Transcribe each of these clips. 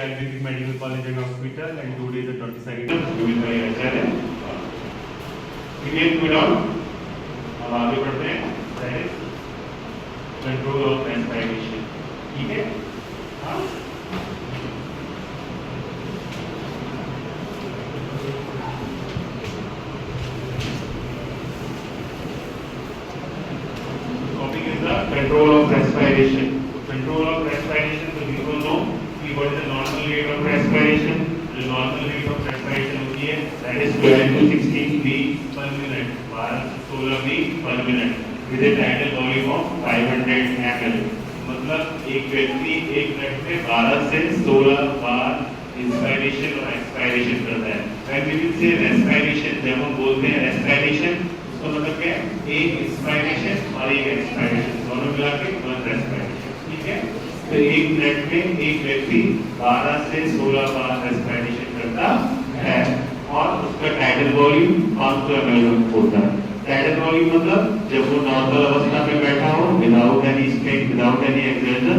Ayurvedic Medical College and Hospital, and today the 22nd given by HRM. Again, we on. अब आगे बढ़ते हैं. That is control of respiration. ठीक है? हाँ. Topic is the control of respiration. Control of respiration. So people know what is the normal rate of respiration. The normal rate of respiration होती है that is 12 to 16 beats per minute, 12 से 16 beats per minute with a tidal volume of 500 ml. मतलब एक व्यक्ति एक minute में 12 से 16 बार inspiration और एक्सपायरेशन करता है. When we will say respiration, जब हम बोलते हैं respiration, उसका मतलब क्या है? एक इंस्पायरेशन और एक एक्सपायरेशन दोनों मिला के वन रेस्पिरेशन. ठीक है? तो एक मिनट में एक व्यक्ति 12 से 16 बार रेस्पिरेशन करता है और उसका टाइडल वॉल्यूम 500 ml होता है. टाइडल वॉल्यूम मतलब जब वो नॉर्मल अवस्था में बैठा हो without any strain without any exertion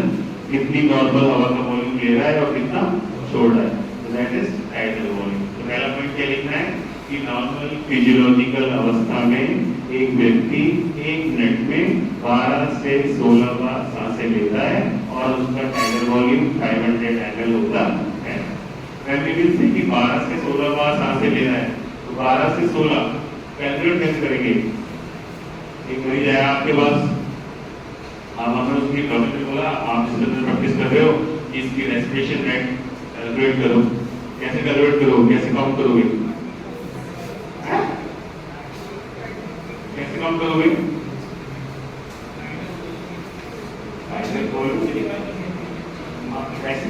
कितनी नॉर्मल हवा का वॉल्यूम ले रहा है और कितना छोड़ रहा है. तो दैट इज टाइडल वॉल्यूम. तो पहला पॉइंट क्या लिखना है कि नॉर्मल फिजियोलॉजिकल अवस्था में एक व्यक्ति एक मिनट में 12 से 16 बार सांसें लेता है और उसका टाइडल वॉल्यूम 500 ml होता है. When we will say कि 12 से 16 बार सांसें लेना है तो 12 से 16 कैलकुलेट कैसे करेंगे? एक मरीज आया आपके पास, आपने उसकी डॉक्टर ने बोला आप जिस तरह प्रैक्टिस कर रहे हो इसकी रेस्पिरेशन रेट कैलकुलेट करो. कैसे कैलकुलेट करो? कैसे काउंट करोगे? कैसे काउंट करोगे?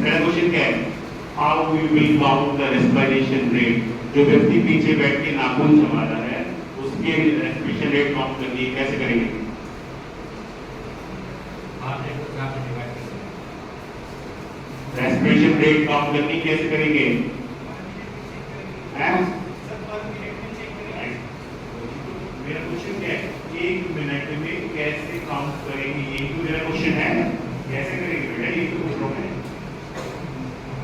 मेरा क्वेश्चन क्या है? How we will count the respiration rate. जो व्यक्ति पीछे बैठ के नाखून चबा रहा है उसके रेस्पिरेशन रेट काउंट करनी है. कैसे करेंगे? रेस्पिरेशन रेट काउंट करनी कैसे करेंगे? मेरा क्वेश्चन क्या है? एक मिनट में कैसे काउंट करेंगे? ये तो मेरा क्वेश्चन है. कैसे करेंगे बेटा? ये तो पूछ रहा हूं मैं.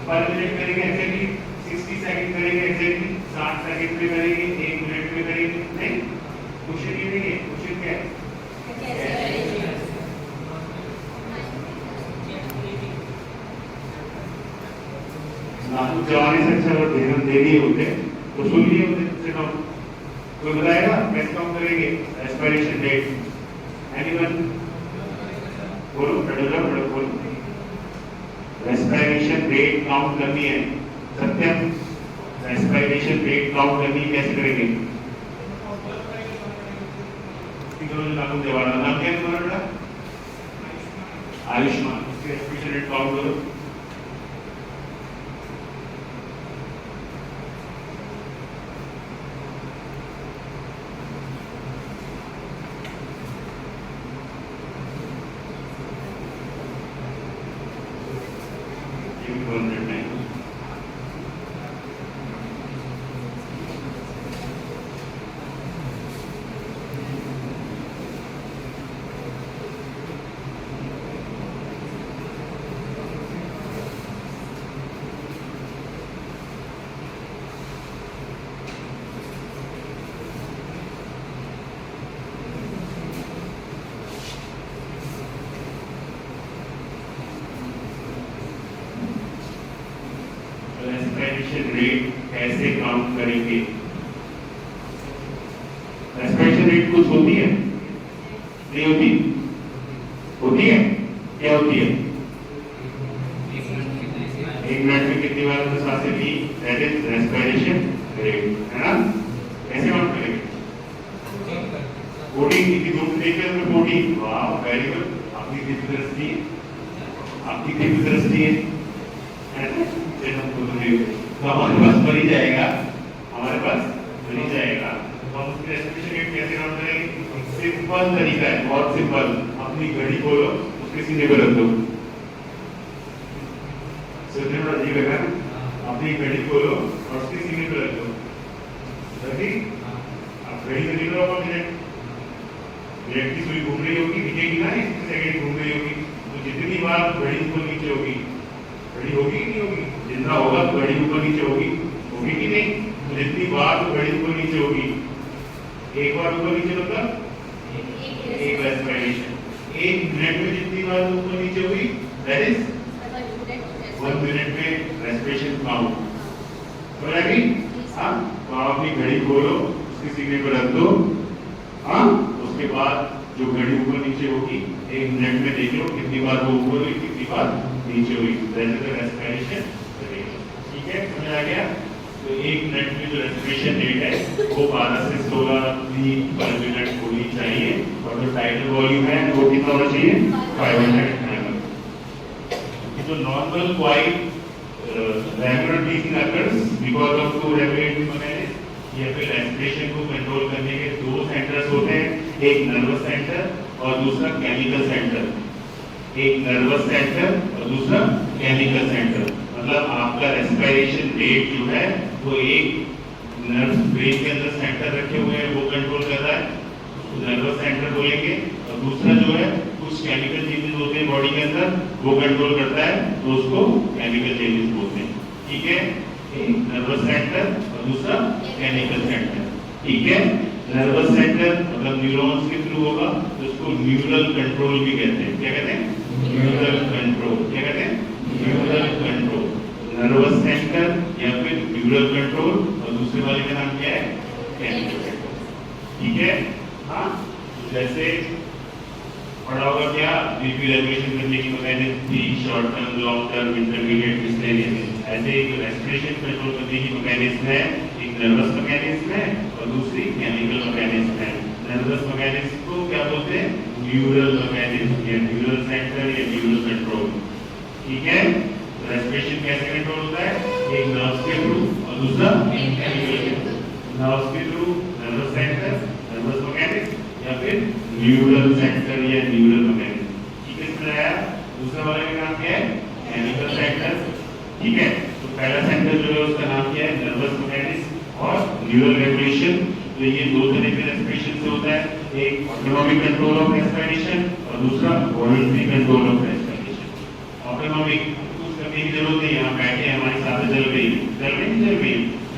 पर मिनट करेंगे एक्जेक्टली, 60 सेकंड करेंगे एक्जेक्टली, 60 सेकंड में करेंगे, 1 मिनट में करेंगे. नहीं, क्वेश्चन ये नहीं है. क्वेश्चन क्या है? नाखून चबाने से अच्छा अगर ध्यान दे दिए होते तो सुन लिए होते. कोई बताएगा कैसे काउंट करेंगे रेस्पिरेशन रेट? एनीवन? बोलो बोलो. रेस्पिरेशन रेट काउंट करनी है. सत्यम, रेस्पिरेशन रेट काउंट करनी है कैसे करेंगे? नाम क्या है तुम्हारा बेटा? आयुष्मान. उसकी रेस्पिरेशन रेट काउंट करो. रेस्पिरेशन रेट कैसे काउंट करेंगे? रेस्पिरेशन रेट कुछ होती है? नहीं होती? होती है? क्या होती है? एक मिनट में कितनी बार हमने सांसें ली? That is respiration rate. है ना? कैसे काउंट करेंगे? 40 कितनी दूर से देखते हैं? 40. वाह, वेरी गुड. आपकी दिव्य दृष्टि है. तो हमारे पास बनी जाएगा. तो हम उसकी रेस्पिरेशन रेट कैसे काउंट करेंगे? सिंपल तरीका है, बहुत सिंपल. अपनी घड़ी खोलो, उसके सीने पर रख दो. सोचने में अजीब लगा. अपनी घड़ी खोलो और उसके सीने पर रख दो. रखी? अब घड़ी में देख लो आप मिनट की सुई घूम रही होगी, दिखेगी ना, इसकी सेकंड घूम रही होगी. तो जितनी बार घड़ी ऊपर नीचे होगी, घड़ी होगी कि नहीं होगी? जितना होगा तो घड़ी ऊपर नीचे होगी, होगी कि नहीं? तो जितनी बार तो घड़ी ऊपर नीचे होगी, एक बार ऊपर नीचे मतलब एक रेस्पिरेशन। 1 मिनट में जितनी बार ऊपर नीचे हुई दैट इज 1 मिनट में रेस्पिरेशन काउंट। समझ आ गई? हाँ, तो आप अपनी घड़ी खोलो, उसके सीने पर रख दो, हाँ, उसके बाद जो घड़ी ऊपर नीचे होगी 1 मिनट में देख लो कितनी बार वो ऊपर हुई, कितनी बार नीचे हुई, that is the respiration rate. ठीक है, समझ आ गया? तो 1 मिनट में जो रेस्पिरेशन रेट है वो 12 से 16 बीट पर मिनट होनी चाहिए, और जो टाइटल वॉल्यूम है वो कितना होना चाहिए? 500 ml। जो normal quite regular breathing occurs because of two regulatory mechanisms। या फिर रेस्पिरेशन को कंट्रोल करने के 2 सेंटर्स होते हैं, एक नर्वस सेंटर और दूसरा केमिकल सेंटर। एक नर्वस सेंटर और दूसरा केमिकल सेंटर। मतलब आपका रेस्पिरेशन रेट जो है वो एक नर्व ब्रेन के अंदर सेंटर रखे हुए हैं, वो कंट्रोल कर रहा है, नर्वस सेंटर बोलेंगे, और दूसरा जो है कुछ केमिकल चेंजेस होते हैं बॉडी के अंदर, वो कंट्रोल करता है, तो उसको केमिकल चेंजेस बोलते हैं। ठीक है, एक नर्वस सेंटर और दूसरा केमिकल सेंटर। ठीक है, नर्वस सेंटर मतलब न्यूरॉन्स के थ्रू होगा, तो उसको न्यूरल कंट्रोल भी कहते हैं। क्या कहते हैं? Neural control. क्या कहते हैं? Neural control. नर्वस सेंटर या फिर न्यूरल कंट्रोल, और दूसरे वाले का नाम क्या है? Chemical control. ठीक है, हाँ, जैसे पढ़ा होगा क्या, बीपी रेगुलेशन करने की मैकेनिज्म थी, short term, long term, intermediate, miscellaneous. ऐसे एक रेस्पिरेशन कंट्रोल करने की मैकेनिज्म है, एक नर्वस मैकेनिज्म है और दूसरी केमिकल मैकेनिज्म है। नर्वस मैकेनिज्म को क्या बोलते हैं? न्यूरल मैकेनिज्म या न्यूरल सेंटर या न्यूरल कंट्रोल। ठीक है, रेस्पिरेशन कैसे कंट्रोल होता है? एक नर्व्स के थ्रू और दूसरा केमिकल के थ्रू। नर्व्स के through nervous centre, nervous mechanism, या फिर न्यूरल सेंटर या न्यूरल मैकेनिज्म। ठीक है, समझ आया? दूसरा वाले का नाम क्या है? Chemical centre. ठीक है, तो पहला सेंटर जो है उसका नाम क्या है? नर्वस मैकेनिज्म और न्यूरल रेगुलेशन। तो ये 2 तरह के रेस्पिरेशन से होता है, एक ऑटोनॉमिक कंट्रोल ऑफ रेस्पिरेशन और दूसरा voluntary control of respiration. Autonomic कुछ करने की जरूरत नहीं, यहाँ बैठे हमारी साथ चल रही है।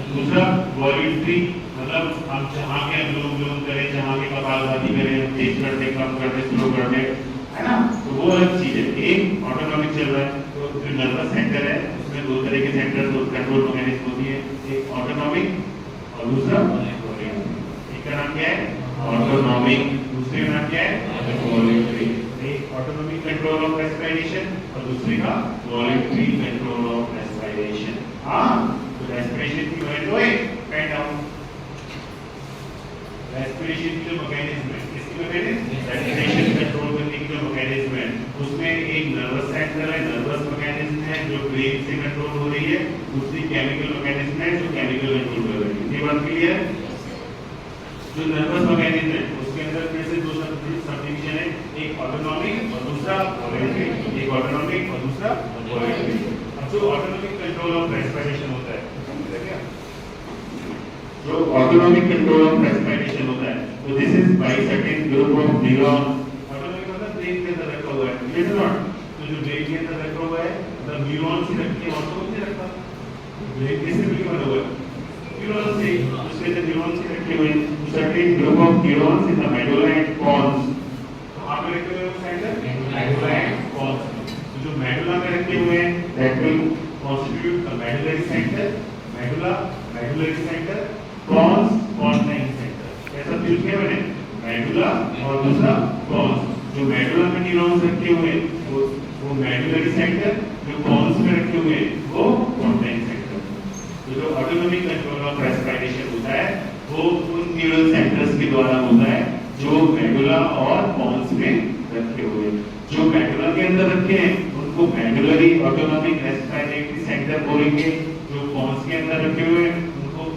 दूसरा वॉलंटरी मतलब हम जहाँ के अनुलोम विलोम करें, जहाँ के कपालभाति करें, तेज करते, कम करते, स्लो करते, है ना, तो वो अलग चीज है। एक ऑटोनॉमिक चल रहा है, तो जो नर्वस सेंटर है उसमें 2 तरह के सेंटर कंट्रोल मैकेनिज्म होती है, एक ऑटोनॉमिक और दूसरा वॉलंटरी। एक का नाम क्या है? ऑटोनॉमिक, दूसरे का नाम क्या है? वॉलंटरी। एक ऑटोनॉमिक कंट्रोल ऑफ रेस्पिरेशन और दूसरे का वॉलंटरी कंट्रोल ऑफ रेस्पिरेशन। हाँ, तो रेस्पिरेशन की वजह है पेन डाउन। रेस्पिरेशन की जो मैकेनिज्म है, किसकी मैकेनिज्म? रेस्पिरेशन कंट्रोल करने की जो मैकेनिज्म है, उसमें एक नर्वस सेंटर है, नर्वस मैकेनिज्म है जो ब्रेन से कंट्रोल हो रही है, दूसरी केमिकल मैकेनिज्म है जो केमिकल कंट्रोल कर रही है। ये बात क्लियर? जो नर्वस मैकेनिज्म है उसके अंदर फिर से 2 सब डिवीजन है, एक ऑटोनॉमिक और दूसरा वॉलंटरी। एक ऑटोनॉमिक और दूसरा वॉलंटरी। अब जो ऑटोनॉमिक कंट्रोल ऑफ रेस्पिरेशन होता है, जो ऑटोनॉमिक कंट्रोल ऑफ रेस्पिरेशन होता है, तो this is by certain group of neuron. Autonomic मतलब ब्रेन के अंदर रखा हुआ है, इट इज नॉट। तो जो ब्रेन के अंदर रखा हुआ है मतलब न्यूरॉन से रख के, और तो नहीं रखा। ब्रेन किससे मिलकर बना हुआ है? न्यूरॉन से। उसके अंदर न्यूरॉन से रखे हुए हैं certain group of neurons in the medulla and pons. कहां पे रखे हुए हैं सेंटर? Medulla and Pond's. तो जो मेडुला में रखे हुए हैं that will constitute the medullary centre. Medulla, medullary centre, pons, pontine centre. ऐसा फिर क्या बने? मेडुला और दूसरा पॉन्स। जो मेडुला में न्यूरॉन्स रखे हुए हैं वो मेडुलरी सेंटर, जो पॉन्स में रखे हुए हैं वो पॉन्टाइन सेंटर। तो जो ऑटोनॉमिक कंट्रोल ऑफ रेस्पिरेशन होता है वो उन न्यूरल सेंटर्स के द्वारा होता है जो मेडुला और पॉन्स में रखे हुए हैं। जो मेडुला के अंदर रखे हैं उनको मेडुलरी ऑटोनॉमिक रेस्पिरेटरी सेंटर बोलेंगे, जो पॉन्स के अंदर रखे हुए हैं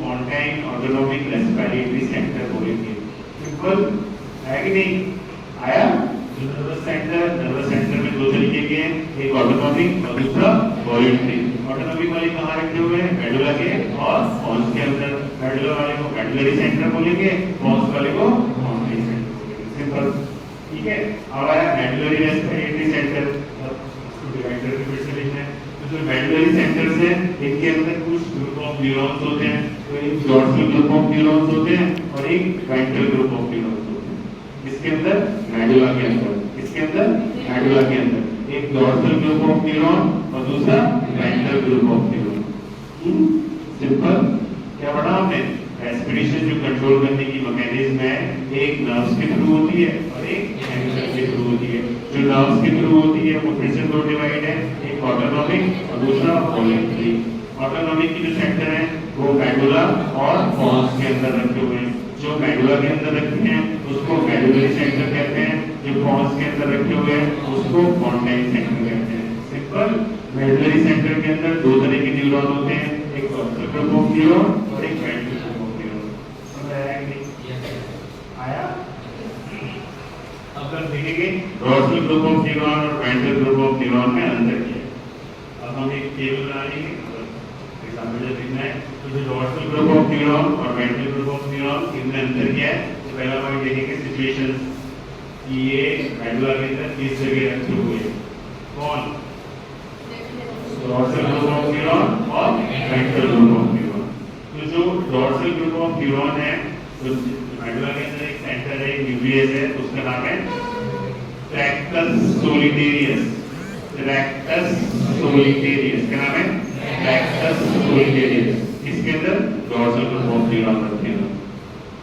पॉन्टाइन ऑटोनॉमिक रेस्पिरेटरी सेंटर बोलेंगे। सिंपल है कि नहीं? आया? नर्वस सेंटर में 2 तरीके के हैं, एक ऑटोनॉमिक और दूसरा वॉलंटरी। ऑटोनॉमिक वाले कहाँ रखे हुए हैं? मेडुला के और पॉन्स के अंदर। मेडुला वाले को मेडुलरी सेंटर बोलेंगे, पॉन्स वाले को पॉन्टाइन सेंटर बोलेंगे। सिंपल, ठीक है। अब आया मेडुलरी रेस्पिरेटरी सेंटर, इसको डिवाइड करके फिर से लिखना है। तो जो मेडुलरी सेंटर्स है इनके अंदर कुछ ग्रुप ऑफ न्यूरॉन्स होते हैं, तो एक डॉर्सल ग्रुप ऑफ न्यूरॉन्स होते हैं और एक वेंट्रल ग्रुप ऑफ न्यूरॉन्स होते हैं। इसके अंदर मेडुला के अंदर, इसके अंदर मेडुला के अंदर एक डॉर्सल ग्रुप ऑफ न्यूरॉन और दूसरा ventral group of neuron. Simple. क्या पढ़ा हमने? रेस्पिरेशन जो कंट्रोल करने की मैकेनिज्म है, एक नर्व्स के थ्रू होती है और एक एंगल के थ्रू होती है। जो नर्व्स के थ्रू होती है वो फिर से दो डिवाइड है, एक ऑटोनॉमिक और दूसरा वॉलंटरी। ऑटोनॉमिक की जो सेंटर है वो मेडुला और पॉन्स के अंदर रखे हुए हैं। जो मेडुला के अंदर रखे हैं उसको मेडुलरी सेंटर कहते हैं, जो पॉन्स के अंदर रखे हुए हैं उसको पोंटाइन सेंटर कहते हैं। सिंपल। मेडुलरी सेंटर के अंदर दो तरह के न्यूरॉन होते हैं, एक डॉर्सल ग्रुप ऑफ न्यूरॉन और एक वेंट्रल ग्रुप ऑफ न्यूरॉन। समझ आया कि नहीं? आया? अब हम देखेंगे डॉर्सल ग्रुप ऑफ न्यूरॉन और वेंट्रल ग्रुप ऑफ न्यूरॉन में अंतर क्या है। अब हम एक टेबल बना लेंगे, एग्जाम्पल जब लिखना है तो जो डॉर्सल ग्रुप ऑफ न्यूरॉन और वेंट्रल ग्रुप ऑफ न्यूरॉन इनमें अंतर क्या है। तो पहला पॉइंट देखेंगे सिचुएशंस कि ये मेडुला के अंदर किस जगह रखे हुए हैं। कौन? डॉर्सल ग्रुप ऑफ न्यूरॉन और वेंट्रल ग्रुप ऑफ न्यूरॉन। तो जो डॉर्सल ग्रुप ऑफ न्यूरॉन है तो मेडुला के अंदर एक सेंटर है, एक न्यूक्लियस है, उसका नाम है ट्रैक्टस सोलिटेरियस। ट्रैक्टस सोलिटेरियस क्या नाम है? ट्रैक्टस सोलिटेरियस। इसके अंदर डॉर्सल ग्रुप ऑफ न्यूरॉन रखे हैं।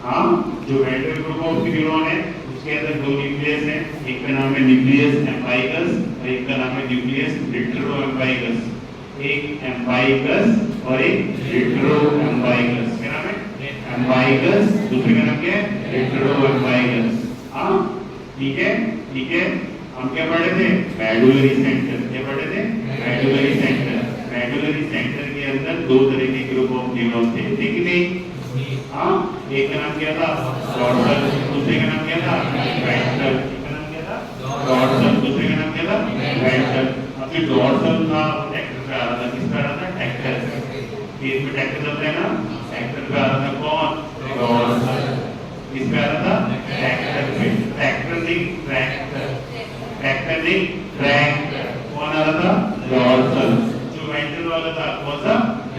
हाँ, जो वेंट्रल ग्रुप ऑफ न्यूरॉन है उसके अंदर दो न्यूक्लियस हैं, एक का नाम है न्यूक्लियस एम्बाइकस और एक का नाम है न्यूक्लियस रेट्रोएम्बाइकस। एक एम्बाइकस और एक रेट्रोएम्बाइकस। क्या नाम है? एम्बाइकस। दूसरे का नाम क्या है? रेट्रोएम्बाइकस। हाँ, ठीक है, ठीक है। हम क्या पढ़े थे? Medullary centre. क्या पढ़े थे? Medullary centre. मेडुलरी सेंटर के अंदर दो तरह के ग्रुप ऑफ न्यूरॉन थे, ठीक है नहीं? हाँ, एक का नाम क्या था? डॉर्सल। दूसरे का नाम क्या था? वेंट्रल। एक का नाम क्या था? डॉर्सल। दूसरे का नाम क्या था? वेंट्रल। अब जो डॉर्सल था वो ट्रैक्टर पे आ रहा था। किस पे आ रहा था? ट्रैक्टर। केस में ट्रैक्टर चलता है ना, ट्रैक्टर पे आ रहा था कौन? डॉर्सल। किस पे आ रहा था? ट्रैक्टर पे। ट्रैक्टर नहीं ट्रैक्टर, ट्रैक्टर नहीं ट्रैक्टर। कौन आ रहा था? डॉर्सल। जो वेंट्रल वाला था कौन सा?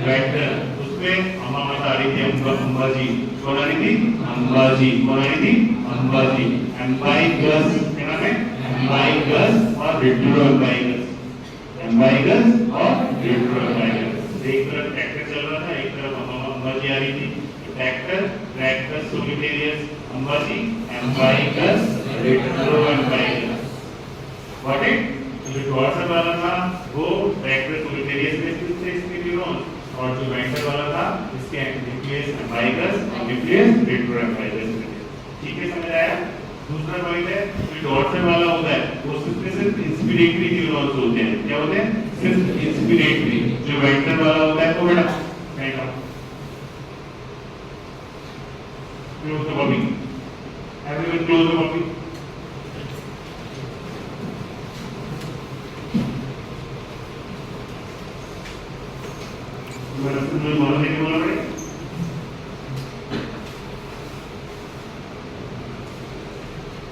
वेंट्रल। उसमें अमामत आ रही थी अंबाजी। कौन आ रही थी? अंबाजी। कौन आ रही थी? अंबाजी। एम्बाइकस। क्या नाम है? एम्बाइकस और रेट्रोएम्बाइकस। एम्बाइकस और रेट्रोएम्बाइकस। एक तरफ ट्रैक्टर चल रहा था, एक तरफ अंबाजी आ रही थी। Tractor, tractus solitarius, ambiguus, ambiguus, retroambiguus. What it? जो डॉर्सल वाला था वो ट्रैक्टर सोलिटेरियस में स्थित थे इसके न्यूरॉन, और जो वेंट्रल वाला था इसके न्यूक्लियस एम्बाइकस और न्यूक्लियस रेट्रोएम्बाइकस। ठीक है, समझ आया? दूसरा पॉइंट है जो डॉर्सल वाला होता है वो सिर्फ इंस्पिरेटरी न्यूरॉन्स होते हैं। क्या होते हैं? सिर्फ इंस्पिरेटरी। जो वेंट्रल वाला होता है वो बड़ा बैठा close the body. Everyone close the body.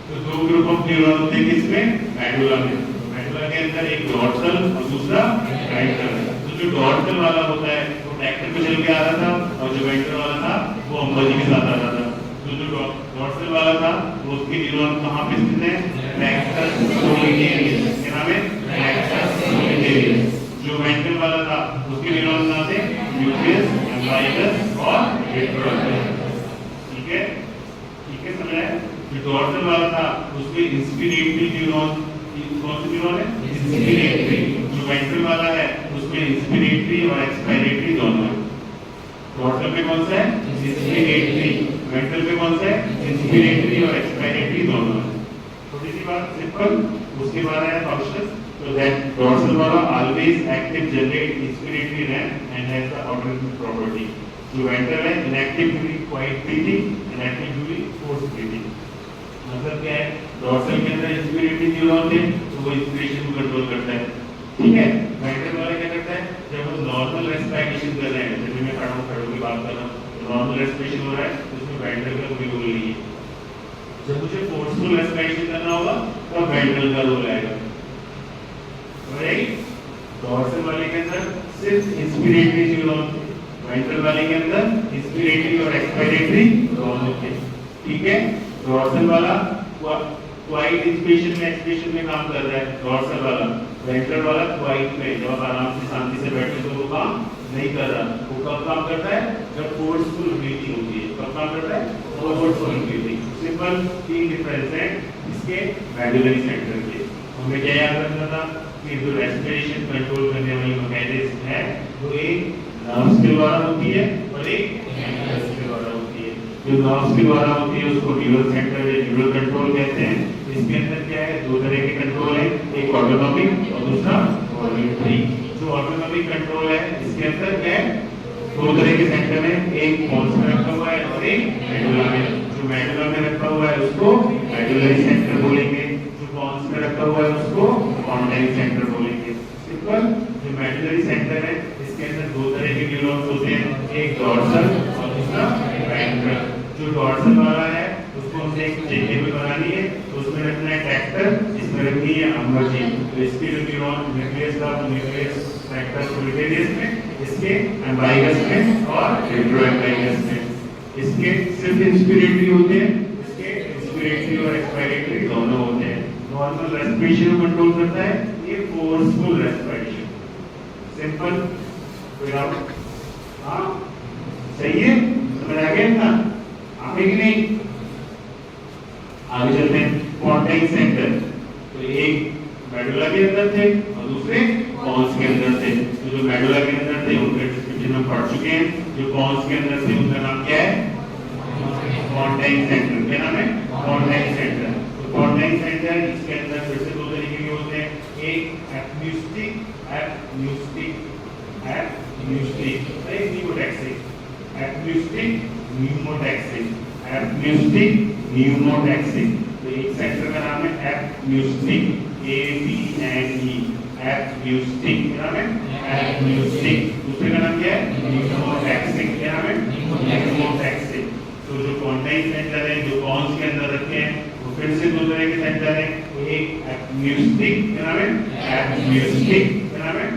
तो दो ग्रुप ऑफ न्यूरॉन थे किसमें? मेडुला में। मेडुला के अंदर एक डॉर्सल और दूसरा वेंट्रल। तो जो डॉर्सल वाला होता है वो ट्रैक्टर पे चल के आ रहा था और जो वेंट्रल वाला था वो अंबाजी के साथ आ रहा था। तो जो डॉर्सल वाला था वो उसके न्यूरॉन कहाँ पे स्थित है? ट्रैक्टस सोलिटेरियस। क्या नाम है? ट्रैक्टस सोलिटेरियस। जो वेंट्रल वाला था उसके न्यूरॉन कहाँ थे? न्यूक्लियस एम्बाइकस और रेट्रोएम्बाइकस। ठीक है, ठीक है, समझ आया? जो डॉर्सल वाला था उसमें इंस्पिरेटरी न्यूरॉन, कौन सी न्यूरॉन है? इंस्पिरेटरी। जो वेंट्रल वाला है उसमें इंस्पिरेटरी और एक्सपायरेटरी दोनों है। डॉर्सल में कौन सा है? इंस्पिरेटरी। वेंट्रल में कौन सा है? इंस्पिरेटरी और एक्सपायरेटरी दोनों है। थोड़ी सी बात सिंपल, उसके बाद है function. So that dorsal wala always active generate inspiratory RAM and has the autonomic property. जो ventral है inactive during quiet breathing and active during forced breathing. मतलब क्या है? dorsal के अंदर inspiratory न्यूरॉन है तो वो inspiration को कंट्रोल करता है, ठीक है? ventral वाला क्या करता है? जब वो नॉर्मल रेस्पिरेशन कर रहे हैं, जब मैं खड़ों की बात कर रहा हूँ, नॉर्मल रेस्पिरेशन हो रहा है तो उसमें ventral का कोई रोल नहीं है। जब मुझे फोर्सफुल रेस्पिरेशन करना होगा तब ventral का रोल आएगा। राइट? डॉर्सल वाले के अंदर सिर्फ इंस्पिरेटरी न्यूरॉन, वेंट्रल वाले के अंदर इंस्पिरेटरी और एक्सपायरेटरी दोनों थे, ठीक है। डोर्सल वाला क्वाइट इंस्पिरेशन में एक्सपिरेशन में काम कर रहा है, डोर्सल वाला। वेंट्रल वाला क्वाइट में, जब आप आराम से शांति से बैठे तो वो काम नहीं कर रहा। वो कब काम करता है? जब फोर्सफुल ब्रीथिंग होती है। कब काम करता है? Forceful breathing. सिंपल तीन डिफरेंस है इसके मेडुलरी सेंटर के। हमें क्या याद रखना था कि जो रेस्पिरेशन कंट्रोल करने वाली मैकेनिज्म है वो एक नर्व्स के द्वारा होती है और एक एंगल्स के द्वारा होती है। जो नर्व्स के द्वारा होती है उसको न्यूरल सेंटर या न्यूरल कंट्रोल कहते हैं। इसके अंदर क्या है? दो तरह के कंट्रोल है, एक ऑटोनॉमिक और दूसरा वॉलंटरी। जो ऑटोनॉमिक कंट्रोल है इसके अंदर क्या है? दो तरह के सेंटर है, एक पॉन्स में रखा हुआ है और एक मेडुला में। जो मेडुला में रखा हुआ है उसको मेडुलरी सेंटर बोलेंगे, जो पॉन्स में रखा हुआ है उसको पोंटाइन सेंटर बोलेंगे। सिंपल। जो मेडुलरी सेंटर है इसके अंदर दो तरह के न्यूरॉन्स होते हैं, एक डोर्सल और दूसरा वेंट्रल। जो डोर्सल वाला है उसको हमने एक चेहरे में बनानी है, तो उसमें रखना है ट्रैक्टर, इसमें रखनी है अम्बर्जी। तो इसके जो न्यूरॉन न्यूक्लियस का न्यूक्लियस ट्रैक्टर सोलिटेरियस में, इसके एम्बाइगस में और रेट्रोएम्बाइगस में। इसके सिर्फ इंस्पिरेटरी होते हैं, इसके इंस्पिरेटरी और एक्सपायरेटरी दोनों होते हैं। नॉर्मल रेस्पिरेशन को कंट्रोल करता है ये फोर्सफुल रेस्पिरेशन। सिंपल। विदाउट, हाँ सही है, समझ आ गया ना? आगे कि नहीं? आगे चलते हैं। पोंटाइन सेंटर तो एक मेडुला के अंदर थे और दूसरे पॉन्स के अंदर थे। तो जो मेडुला के अंदर थे उनका डिस्क्रिप्शन हम पढ़ चुके हैं। जो पॉन्स के अंदर थे उनका नाम क्या है? पोंटाइन सेंटर। क्या नाम है? पोंटाइन सेंटर। तो पोंटाइन सेंटर इसके अंदर फिर से दो तरीके के होते हैं, एक एपम्यूस्टिक, एक pneumotaxic. Apneustic, pneumotaxic, apneustic, pneumotaxic. तो एक सेंटर का नाम है एपम्यूस्टिक, APNE, एपम्यूस्टिक। क्या नाम है? एपम्यूस्टिक। दूसरे का नाम क्या है? न्यूमोटैक्सिक। क्या नाम है? न्यूमोटैक्सिक। तो जो पोंटाइन सेंटर है जो पॉन्स के अंदर रखे हैं वो फिर से दो तरह के सेंटर है, एक एपम्यूस्टिक। क्या नाम है? एपम्यूस्टिक। क्या नाम है?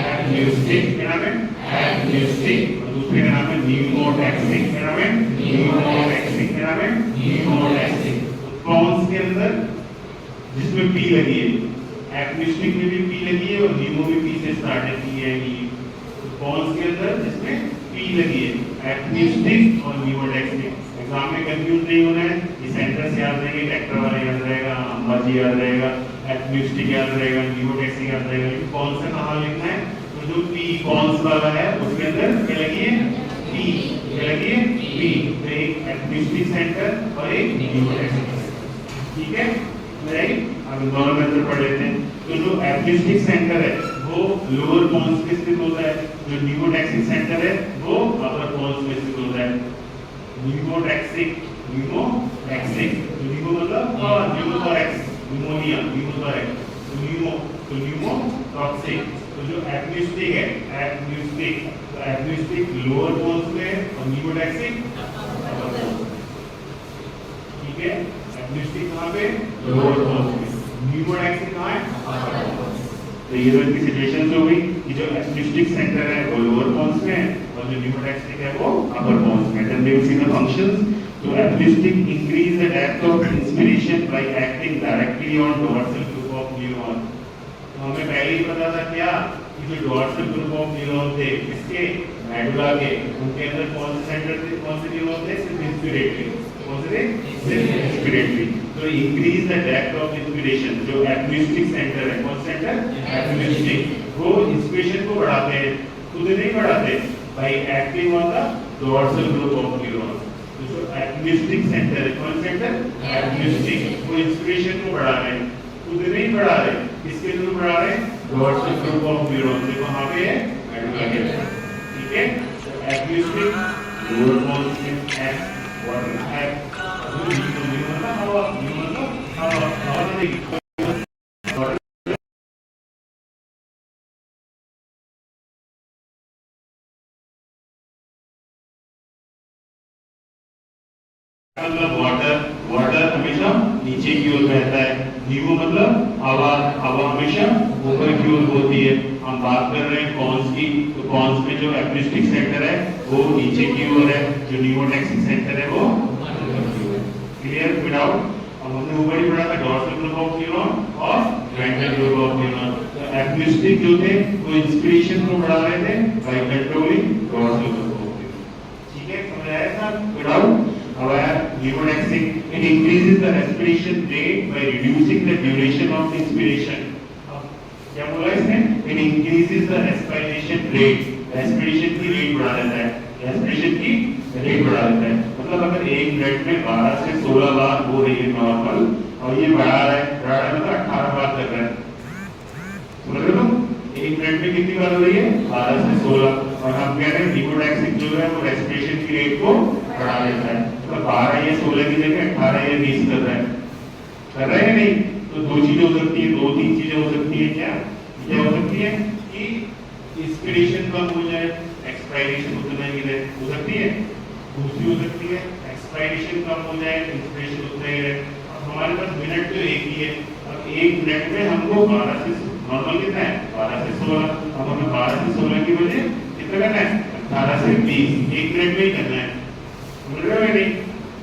एपम्यूस्टिक। क्या नाम है? एपम्यूस्टिक। और दूसरे का नाम है न्यूमोटैक्सिक। क्या नाम है? न्यूमोटैक्सिक। क्या नाम है? न्यूमोटैक्सिक। पॉन्स के अंदर जिसमें पी लगी है, एपम्यूस्टिक में भी पी लगी है और न्यूमो में पी से स्टार्ट है, PNE। तो पॉन्स के अंदर जिसमें पी लगी है, एपम्यूस्टिक और न्यूमोटैक्सिक। एग्जाम में कंफ्यूज नहीं होना है, ये सेंटेंस याद रहेंगे, ट्रैक्टर वाला याद रहेगा, अम्बाजी याद रहेगा, एपम्यूस्टिक याद रहेगा, न्यूमोटैक्सिक याद रहेगा। लेकिन कौन सा कहाँ लिखना है? तो जो पी पॉन्स वाला है उसके अंदर क्या लगी है? पी। क्या लगी है? पी। तो एक एपम्यूस्टिक सेंटर और एक न्यूमोटैक्सिक। ठीक है, राइट। अब दोनों मेथड पढ़ लेते हैं। तो जो एपम्यूस्टिक सेंटर है वो लोअर पॉन्स में स्थित होता है, जो न्यूमोटैक्सिक सेंटर है वो अपर पॉन्स में स्थित होता है। न्यूमोटैक्सिक, न्यूमोटैक्सिक, न्यूमो मतलब न्यूमोथोरैक्स, न्यूमोनिया, न्यूमोथोरैक्स। तो न्यूमोटॉक्सिक। तो जो एपम्यूस्टिक है, एपम्यूस्टिक, तो एपम्यूस्टिक लोअर पॉन्स में और न्यूमोटैक्सिक अपर पॉन्स। ठीक है, एपम्यूस्टिक कहाँ पे? लोअर पॉन्स में। न्यूमोटैक्सिक कहाँ है? अपर पॉन्स। तो ये दोनों की सिचुएशन हो गई कि जो एपम्यूस्टिक सेंटर है वो लोअर पॉन्स में है और जो न्यूमोटैक्सिक है वो अपर पॉन्स में। Then we will see the functions. तो apneustic increase the depth of inspiration by acting directly on dorsal group of neuron. तो हमें पहले ही पता था क्या कि जो डोर्सल ग्रुप ऑफ न्यूरॉन थे इसके मेडुला के, उनके अंदर कौन से सेंटर थे, कौन से न्यूरॉन थे? सिर्फ इंस्पिरेटरी। कौन से थे? सिर्फ इंस्पिरेटरी। तो increase the depth of inspiration. जो एपम्यूस्टिक सेंटर है, कौन सेंटर? एपम्यूस्टिक। वो इंस्पिरेशन को बढ़ाते हैं, खुद नहीं बढ़ाते, bye acting on the dorsal group of neuron. तो जो एपम्यूस्टिक सेंटर है, कौन सेंटर? एपम्यूस्टिक। वो इंस्पिरेशन को बढ़ा रहे हैं, खुद नहीं बढ़ा रहे, किसके थ्रू बढ़ा रहे हैं? Dorsal group of neuron. देखो वहां पे है मेडुला के अंदर। ठीक है, एपम्यूस्टिक लोअर पॉन्स में है, वाटर है, वाटर, वाटर हमेशा नीचे की ओर बहता है, नीवो मतलब हवा, हवा हमेशा ऊपर की ओर होती है। हम बात कर रहे हैं कॉन्स की, तो कॉन्स में जो एप्निस्टिक सेंटर है वो नीचे की ओर है, जो न्यूमोटैक्सिक सेंटर है वो क्लियर विदाउट। अब हमने ऊपर ही पढ़ा था डॉर्सल ग्रुप ऑफ न्यूरॉन और वेंट्रल ग्रुप ऑफ न्यूरॉन। तो एप्निस्टिक जो थे वो इंस्पिरेशन को बढ़ा रहे थे by controlling dorsal group of neuron. ठीक है, समझ आया था without. However, pneumothoracic, it increases the respiration rate by reducing the duration of inspiration. क्या बोला इसने? It increases the respiration rate. Respiration की rate बढ़ा देता है. Respiration की rate बढ़ा देता है. मतलब अगर एक मिनट में 12 से 16 बार हो रही है नॉर्मल, और ये बढ़ा रहा है मतलब 18 बार कर रहा है. समझ रहे हो? एक मिनट में कितनी बार हो रही है? 12 से 16. और हम कह रहे हैं pneumothoracic जो है वो respiration की rate को बढ़ा देता है। तो 12 या 16 की जगह 18 या 20 कर रहा है नहीं? तो दो चीजें हो सकती है, दो तीन चीजें हो सकती है। क्या हो सकती है कि इंस्पिरेशन कम हो जाए, एक्सपायरेशन उतना ही रहे, हो सकती है। दूसरी हो सकती है एक्सपायरेशन कम हो जाए, इंस्पिरेशन उतना ही रहे। अब हमारे पास मिनट तो एक ही है। अब एक मिनट में हमको 12 से नॉर्मल कितना है? 12 से 16। अब हमें 12 से 16 की वजह कितना करना है? 18 से 20 एक मिनट में ही करना है। समझ रहे हो नहीं?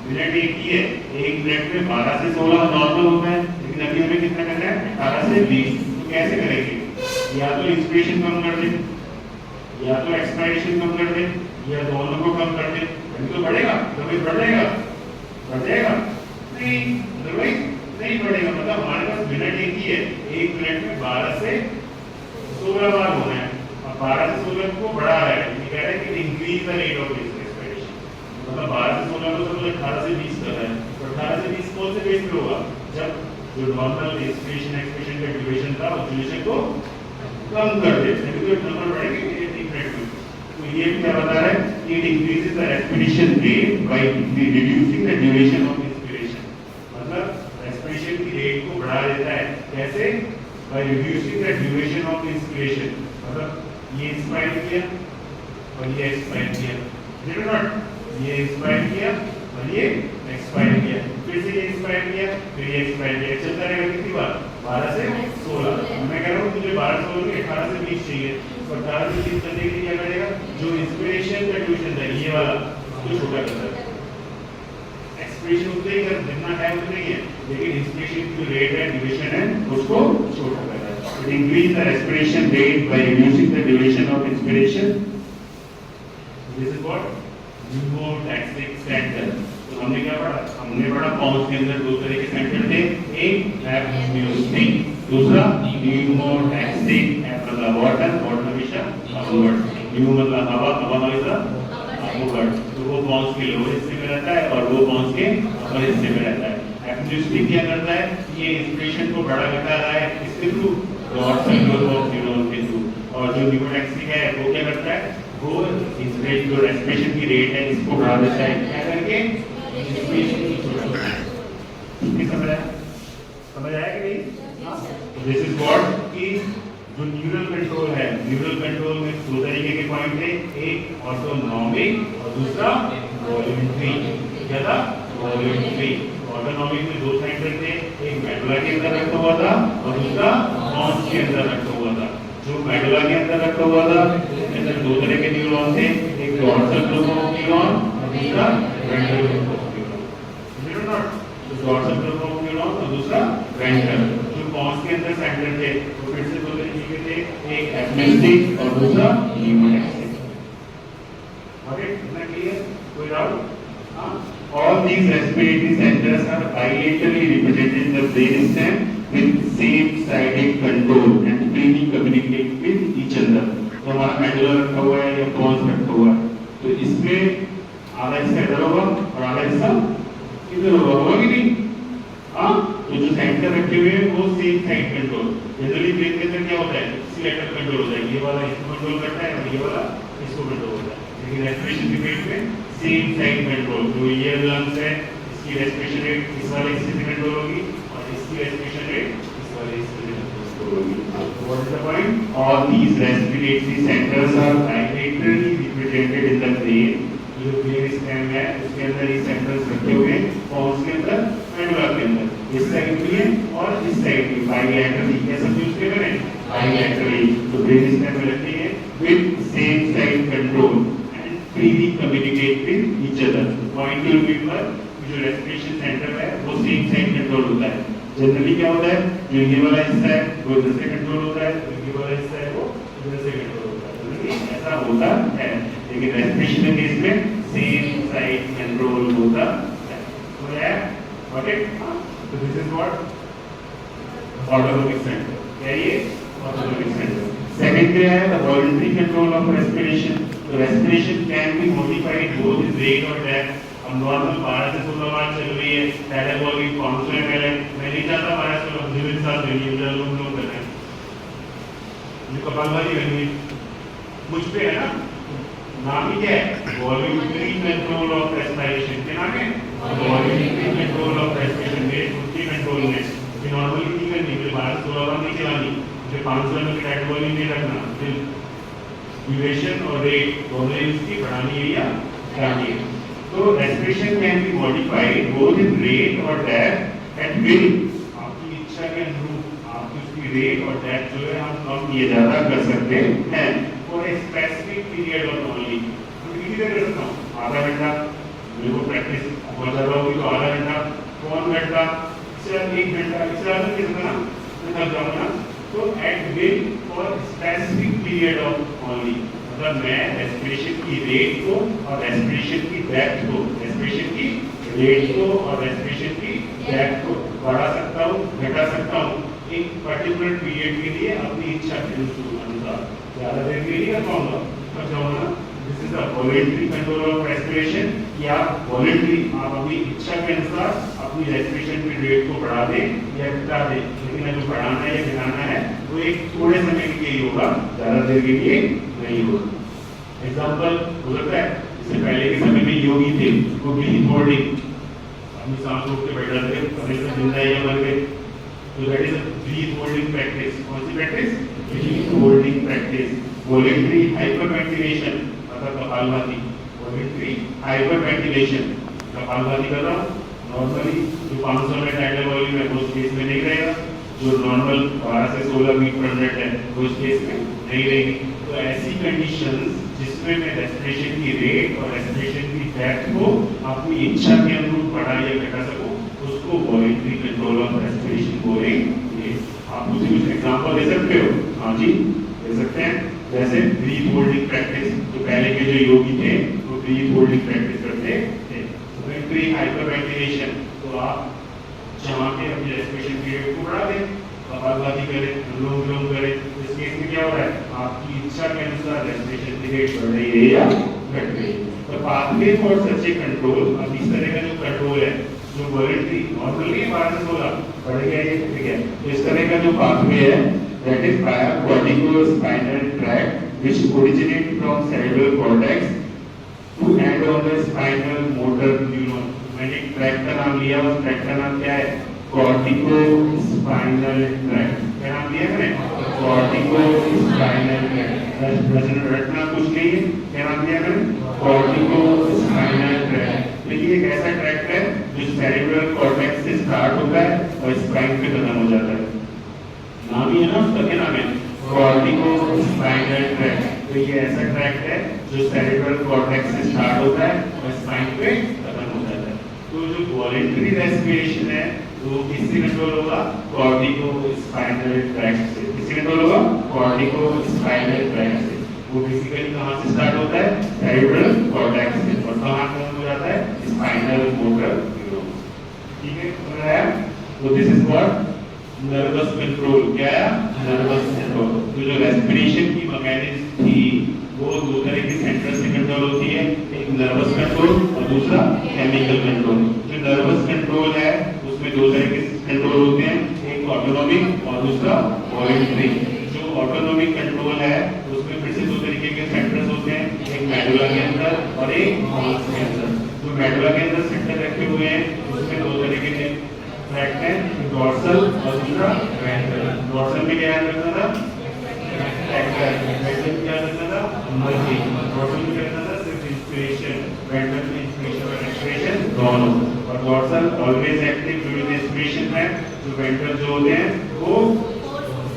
मिनट एक ही है, एक मिनट में 12 से 16 नॉर्मल होता है, लेकिन अभी हमें कितना करना है? 18 से 20। तो कैसे करेंगे? या तो इंस्पिरेशन कम कर दे, या तो एक्सपायरेशन कम कर दे, या दोनों को कम कर दे। अभी तो बढ़ेगा, कभी बढ़ जाएगा नहीं, अदरवाइज नहीं बढ़ेगा। मतलब हमारे पास मिनट एक ही है, एक मिनट में 12 से 16 बार होना है। अब 12 से 16 को बढ़ा रहा है, ये कह रहा है कि increase the rate of expiration. मतलब 12 से 16 को सब 18 से 20 कर रहा है। तो 18 से 20 कौन से बेस पे होगा? जब जो नॉर्मल इंस्पिरेशन एक्सपिरेशन का ड्यूरेशन था उस ड्यूरेशन को कम कर दे, नहीं तो नंबर बढ़ेगा एक मिनट में। तो ये क्या बता रहा है कि it increases the respiration rate by reducing the duration of inspiration. मतलब रेस्पिरेशन की रेट को बढ़ा देता है। कैसे? By reducing the duration of inspiration. मतलब ये इंस्पायर किया और ये एक्सपायर किया, डिड नॉट? ये इंस्पायर किया और ये एक्सपायर किया, फिर से ये इंस्पायर किया, फिर ये एक्सपायर किया। चलता रहेगा कितनी बार? 12 से 16। मैं कह रहा हूँ मुझे 12 से 16 18 से 20 चाहिए। तो 18 से 20 करने के लिए क्या करेगा? जो इंस्पिरेशन का ड्यूरेशन था ये वाला, उसको छोटा करता है। एक्सपिरेशन उतना ही कर, जितना है उतना ही है, लेकिन इंस्पिरेशन की जो रेट है, ड्यूरेशन है, उसको छोटा करता है। It increase the respiration rate by reducing the duration of inspiration. This is what pneumotaxic centre. तो हमने क्या पढ़ा? हमने पढ़ा पॉन्स के अंदर दो तरह के सेंटर थे, एक एप्निस्टिक, दूसरा न्यूमोटैक्सिक। एप मतलब वाटर, वाटर हमेशा अपवर्ड, न्यू मतलब हवा, हवा मतलब अपवर्ड। तो वो पॉन्स के लोअर हिस्से में रहता है और वो पॉन्स के अपर हिस्से में रहता है। एप्निस्टिक क्या करता है? ये इंस्पिरेशन को बढ़ा घटा रहा है इसके through, dorsal group of neuron के थ्रू। और जो न्यूमोटैक्सिक है वो क्या करता है? वो इंस्पिरेशन जो रेस्पिरेशन की रेट है इसको बढ़ा देता है। क्या करके? इंस्पिरेशन को छोटा करता है। समझ आया कि नहीं? दिस इज व्हाट कि जो न्यूरल कंट्रोल है, न्यूरल कंट्रोल में दो तरीके के पॉइंट थे, एक ऑटोनॉमिक और दूसरा वॉलंटरी। क्या था? वॉलंटरी। ऑटोनॉमिक में दो सेंटर थे, एक मेडुला के अंदर रखा हुआ था और दूसरा पॉन्स के अंदर रखा हुआ था। जो मेडुला के अंदर रखा हुआ था उसके अंदर दो तरह के न्यूरॉन थे, एक डॉर्सल ग्रुप ऑफ न्यूरॉन और दूसरा वेंट्रल ग्रुप ऑफ न्यूरॉन। समझ रहे हो? तो डॉर्सल ग्रुप ऑफ न्यूरॉन और दूसरा वेंट्रल। जो पॉन्स के अंदर सेंटर थे वो फिर से दो तरीके के थे, एक एप्निस्टिक और दूसरा न्यूमोटैक्सिक। ओके, इतना क्लियर? कोई डाउट? हां, all these respiratory centers are bilaterally represented in the brainstem with same sided control and freely communicate with each other। तो हमारा मेडुला रखा हुआ है या पॉन्स रखा हुआ है, तो इसमें आधा हिस्सा इधर होगा और आधा हिस्सा इधर होगा कि नहीं? हाँ, तो जो सेंटर रखे हुए हैं वो same side control. Generally brain के अंदर क्या होता है? सिलेक्टर कंट्रोल होता है, ये वाला इसको कंट्रोल करता है और ये वाला इसको कंट्रोल होता है। लेकिन रेस्पिरेशन के केस में सेम साइड कंट्रोल, जो ये लंग्स है इसकी रेस्पिरेशन रेट इस वाले हिस्से से कंट्रोल होगी और इसकी रेस्पिरेशन रेट इस वाले हिस्से से कंट्रोल होगी। What is the point? All these respiratory centres are bilaterally represented in the brain। जो ब्रेन स्टेम है उसके अंदर ये सेंटर्स रखे हुए हैं और उसके अंदर मेडुला के अंदर इस साइड भी है और इस freely communicate with each other. Point to remember जो रेस्पिरेशन सेंटर है वो सेम साइड कंट्रोल होता है. जनरली क्या होता है, जो ये वाला हिस्सा है वो इधर से कंट्रोल होता है, जो ये वाला हिस्सा है वो इधर से कंट्रोल होता है. जनरली ऐसा होता है, लेकिन रेस्पिरेशन के केस में सेम साइड कंट्रोल होता है. तो है got it. So this is what autonomic center. क्या ये autonomic center. Second क्या है, the voluntary control of respiration. So respiration can be modified both in rate or depth. अब नॉर्मल 12 से 16 बार चल रही है, पहले बोल रही 500 ml है, मैं नहीं चाहता 12 से 16 मेरे साथ नहीं मुझे लोग कर रहे हैं, मुझे कपालभाती करनी है, मुझ पे है ना. नाम ही क्या है, वॉल्यूंटरी कंट्रोल ऑफ रेस्पिरेशन. क्या नाम है, वॉल्यूंटरी कंट्रोल ऑफ रेस्पिरेशन. मेरे खुद के कंट्रोल में ये नॉर्मली नहीं करनी, मुझे 12 से 16 बार नहीं चलानी, मुझे 500 ml का वॉल्यूम नहीं रखना, ड्यूरेशन और रेट दोनों इसकी बढ़ानी है या घटानी है. तो respiration can be modified both in rate और डेप्थ एट विल. आपकी इच्छा के अनुरूप आप उसकी रेट और डेप्थ जो है हम कम ये ज्यादा कर सकते हैं for a specific period of only. तो कितनी देर कर सकता हूँ, आधा घंटा, मेरे को प्रैक्टिस बहुत ज्यादा होगी तो आधा घंटा, 1 घंटा, सिर्फ 1 घंटा, इससे ज्यादा कितना मैं थक जाऊंगा. तो at will for specific period of only, मतलब मैं रेस्पिरेशन की रेट को और रेस्पिरेशन की डेप्थ को, रेस्पिरेशन की रेट को और रेस्पिरेशन की डेप्थ को बढ़ा सकता हूँ, घटा सकता हूँ एक पर्टिकुलर पीरियड के लिए अपनी इच्छा के अनुसार. ज्यादा देर के लिए कर पाऊंगा, थक जाऊंगा. This is the voluntary control of respiration. कि आप वॉलंटरी, आप अपनी इच्छा के अनुसार अपनी रेस्पिरेशन की रेट को बढ़ा दें या घटा दें, लेकिन जो बढ़ाना है या घटाना है वो एक थोड़े समय के लिए होगा, ज्यादा देर के लिए नहीं होगा. एग्जाम्पल हो सकता है, इससे पहले के समय में योगी थे, वो ब्रीथ होल्डिंग अपनी सांस रोक के बैठा थे, अपने से जिंदा है मर गए. तो that is breath holding practice. कौन सी practice, breath holding practice. Voluntary hyperventilation मतलब कपालभाति. वॉलंटरी हाइपरवेंटिलेशन कपालभाति कर रहा हूँ, नॉर्मली जो 500 में टाइटल वॉल्यूम है वो उस केस में नहीं रहेगा, जो नॉर्मल 12 से 16 बीट पर मिनट है वो उस केस में नहीं रहेगी. तो ऐसी कंडीशंस जिसमें मैं रेस्पिरेशन की रेट और रेस्पिरेशन की डेप्थ को अपनी इच्छा के अनुरूप बढ़ा या घटा सकूं, उसको वॉलंटरी कंट्रोल ऑफ रेस्पिरेशन बोलेंगे. आप मुझे कुछ एग्जांपल दे सकते हो? हाँ जी दे सकते हैं. जैसे ब्रीथ होल्डिंग प्रैक्टिस, तो पहले के जो योगी थे वो ब्रीथ होल्डिंग प्रैक्टिस करते थे. वॉलंटरी हाइपरवेंटिलेशन, तो आप जहाँ पे अपनी रेस्पिरेशन की रेट को बढ़ा दें, कपालभाति करें, अनुलोम विलोम करें. इस केस में क्या हो रहा है, आपकी इच्छा के अनुसार रेस्पिरेशन की रेट बढ़ रही है या घट रही है. तो pathway for such A control, अब इस तरह का जो कंट्रोल है जो वॉलंटरी नॉर्मली 12 से 16 बढ़ गया है, ठीक है. तो इस तरह का जो पाथवे है that is via corticospinal tract which originate from cerebral cortex to end on the spinal motor neuron. मैंने एक ट्रैक का नाम लिया, उस ट्रैक का नाम क्या है, कॉर्टिको-स्पाइनल ट्रैक्ट. क्या नाम दिया मैंने, कॉर्टिको-स्पाइनल ट्रैक्ट. रटना कुछ नहीं है, क्या नाम दिया मैंने, कॉर्टिको-स्पाइनल ट्रैक्ट. तो ये एक ऐसा ट्रैक्ट है जो सेरेब्रल कॉर्टेक्स से स्टार्ट होता है और स्पाइन पे खत्म हो जाता है. नाम ही है ना उसका, क्या नाम है, कॉर्टिको-स्पाइनल ट्रैक्ट. तो ये ऐसा ट्रैक्ट है जो सेरेब्रल कॉर्टेक्स से स्टार्ट होता है और स्पाइन पे खत्म हो जाता है. तो जो वॉलंटरी रेस्पिरेशन है वो किससे कंट्रोल होगा, कॉर्टिको-स्पाइनल ट्रैक्ट से. किससे कंट्रोल होगा, कॉर्टिको-स्पाइनल ट्रैक्ट से. वो बेसिकली कहाँ से स्टार्ट होता है, सेरेब्रल कॉर्टेक्स से, और कहाँ खत्म हो जाता है, स्पाइनल मोटर न्यूरॉन. ठीक है, समझ आया. तो this is what nervous control. क्या है, नर्वस कंट्रोल. तो जो रेस्पिरेशन की मैकेनिज्म थी वो दो तरह के सेंटर से कंट्रोल होती है, एक नर्वस कंट्रोल और दूसरा केमिकल कंट्रोल. जो नर्वस कंट्रोल है उसमें दो तरह के कंट्रोल होते हैं, एक ऑटोनॉमिक और दूसरा वॉलंटरी. जो ऑटोनॉमिक कंट्रोल है उसमें फिर से दो तरीके के सेंटर्स होते हैं, एक मेडुला के अंदर और एक हार्ट के अंदर. जो मेडुला के अंदर सेंटर रखे हुए हैं उसमें दो तरीके के ट्रैक्ट है, डॉर्सल और दूसरा वेंट्रल. डॉर्सल में क्या याद रखना था, वेंट्रल में क्या रखना था, मर्जी. डॉर्सल में क्या रखना था, सिर्फ इंस्पिरेशन. वेंट्रल में इंस्पिरेशन और एक्सपिरेशन दोनों. और dorsal always active during inspiration है, जो वेंट्रल जो होते हैं वो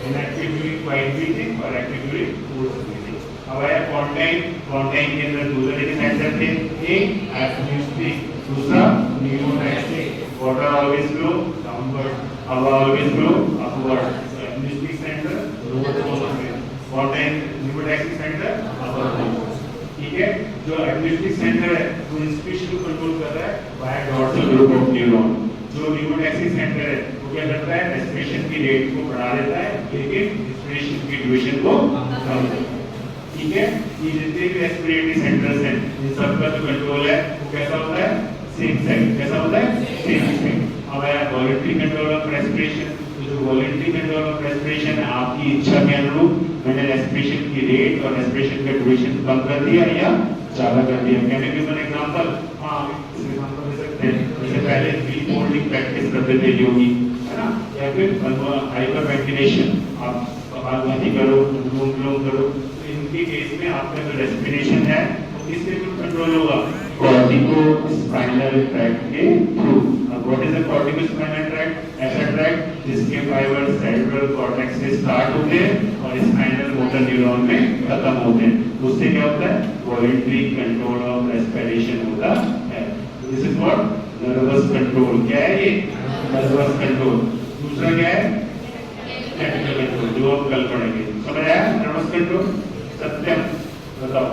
इनएक्टिव ड्यूरिंग क्वाइट ब्रीथिंग और एक्टिव ड्यूरिंग फोर्स ब्रीथिंग. अब आया कॉन्टाइन, कॉन्टाइन के अंदर दो तरह के सेंसर थे, एक एटमॉस्फेरिक, दूसरा pneumotaxic. Water always flow downward, हवा always flow upward. Atmospheric sensor lower most में, pontine pneumotaxic centre upper most. ठीक है, जो एटमॉस्फेरिक सेंटर है वो इंस्पिरेशन को कंट्रोल कर रहा है by dorsal group of neuron. जो न्यूमोटैक्सिक सेंटर है वो क्या करता है, रेस्पिरेशन की रेट को बढ़ा देता है लेकिन इंस्पिरेशन की ड्यूरेशन को कम करता है। ठीक है, ये जितने भी रेस्पिरेटरी सेंटर्स हैं इन सबका जो कंट्रोल है वो कैसा होता है, सेम साइड। कैसा होता है, सेम साइड। अब आया वॉलंटरी कंट्रोल ऑफ रेस्पिरेशन। तो जो वॉलंटरी कंट्रोल ऑफ रेस्पिरेशन है, आपकी इच्छा के अनुरूप मैंने रेस्पिरेशन की रेट और रेस्पिरेशन का ड्यूरेशन कम कर दिया या ज्यादा कर दिया। Can you give an example? हां, एग्जांपल दे सकते हैं। जैसे पहले ब्रीथ होल्डिंग प्रैक्टिस करते थे योगी, है ना, या फिर हाइपर वेंटिलेशन, आप कपालभाति करो, अनुलोम करो। तो इनके केस में आपका जो रेस्पिरेशन है वो किससे कंट्रोल होगा, कॉर्टिको स्पाइनल ट्रैक्ट के थ्रू। अब what is the cortico spinal tract? ऐसा ट्रैक्ट जिसके फाइबर सेरेब्रल कॉर्टेक्स से स्टार्ट होते हैं और स्पाइनल मोटर न्यूरॉन में खत्म होते हैं। उससे क्या होता है, वॉलंटरी कंट्रोल ऑफ रेस्पिरेशन होता है। This is what, nervous control. क्या है ये, नर्वस कंट्रोल। दूसरा क्या है, कैपिटल कंट्रोल, जो हम कल पढ़ेंगे। समझ आया नर्वस कंट्रोल? सत्यम बताओ।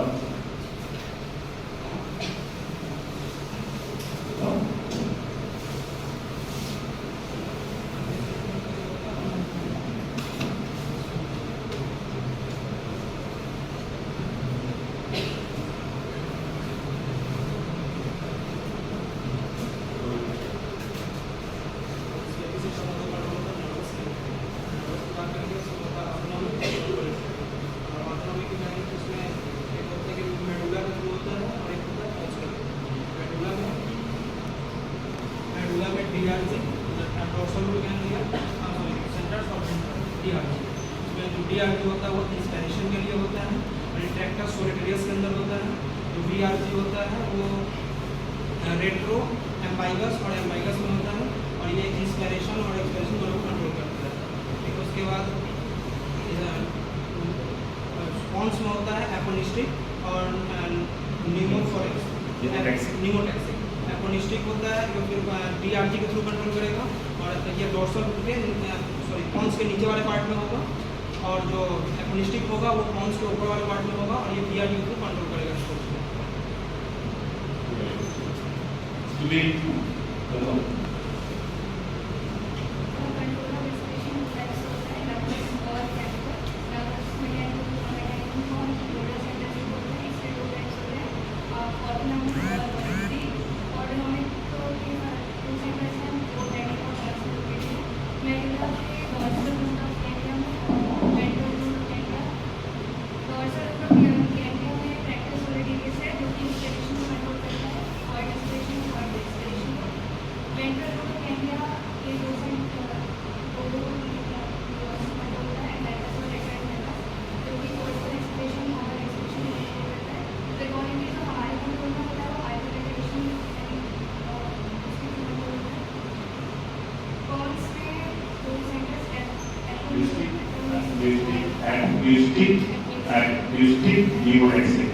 डीआरजी होता है वो इंस्पिरेशन के लिए होता है और ट्रैक्टस सोलिटरियस के अंदर होता है। जो वीआरजी होता है वो रेट्रो एम्बाइगस और एम्बाइगस में होता है और ये इंस्पिरेशन और एक्सपिरेशन दोनों को कंट्रोल करता है। ठीक, उसके बाद स्पॉन्स में होता है एपोनिस्टिक और न्यूमोटैक्सिक। एपोनिस्टिक होता है जो फिर डीआरजी के थ्रू कंट्रोल करेगा और ये डोर्सल के पॉन्स के नीचे वाले पार्ट में होगा और जो एपोनिस्टिक होगा वो पॉन्स के ऊपर वाले पार्ट में होगा और ये डीआरजी को कंट्रोल करेगा इसको। Acoustic pneumotaxic.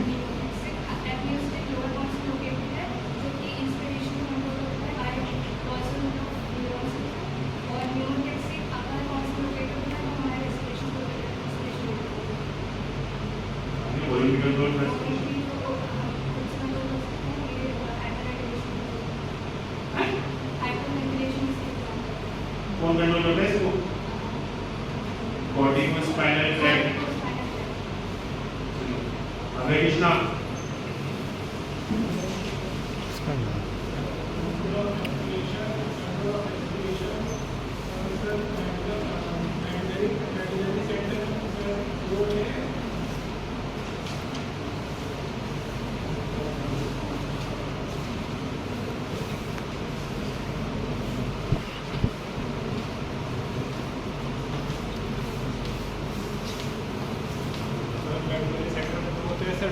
कौन कंट्रोल करता है इसको? Corticospinal tract. Hare Krishna.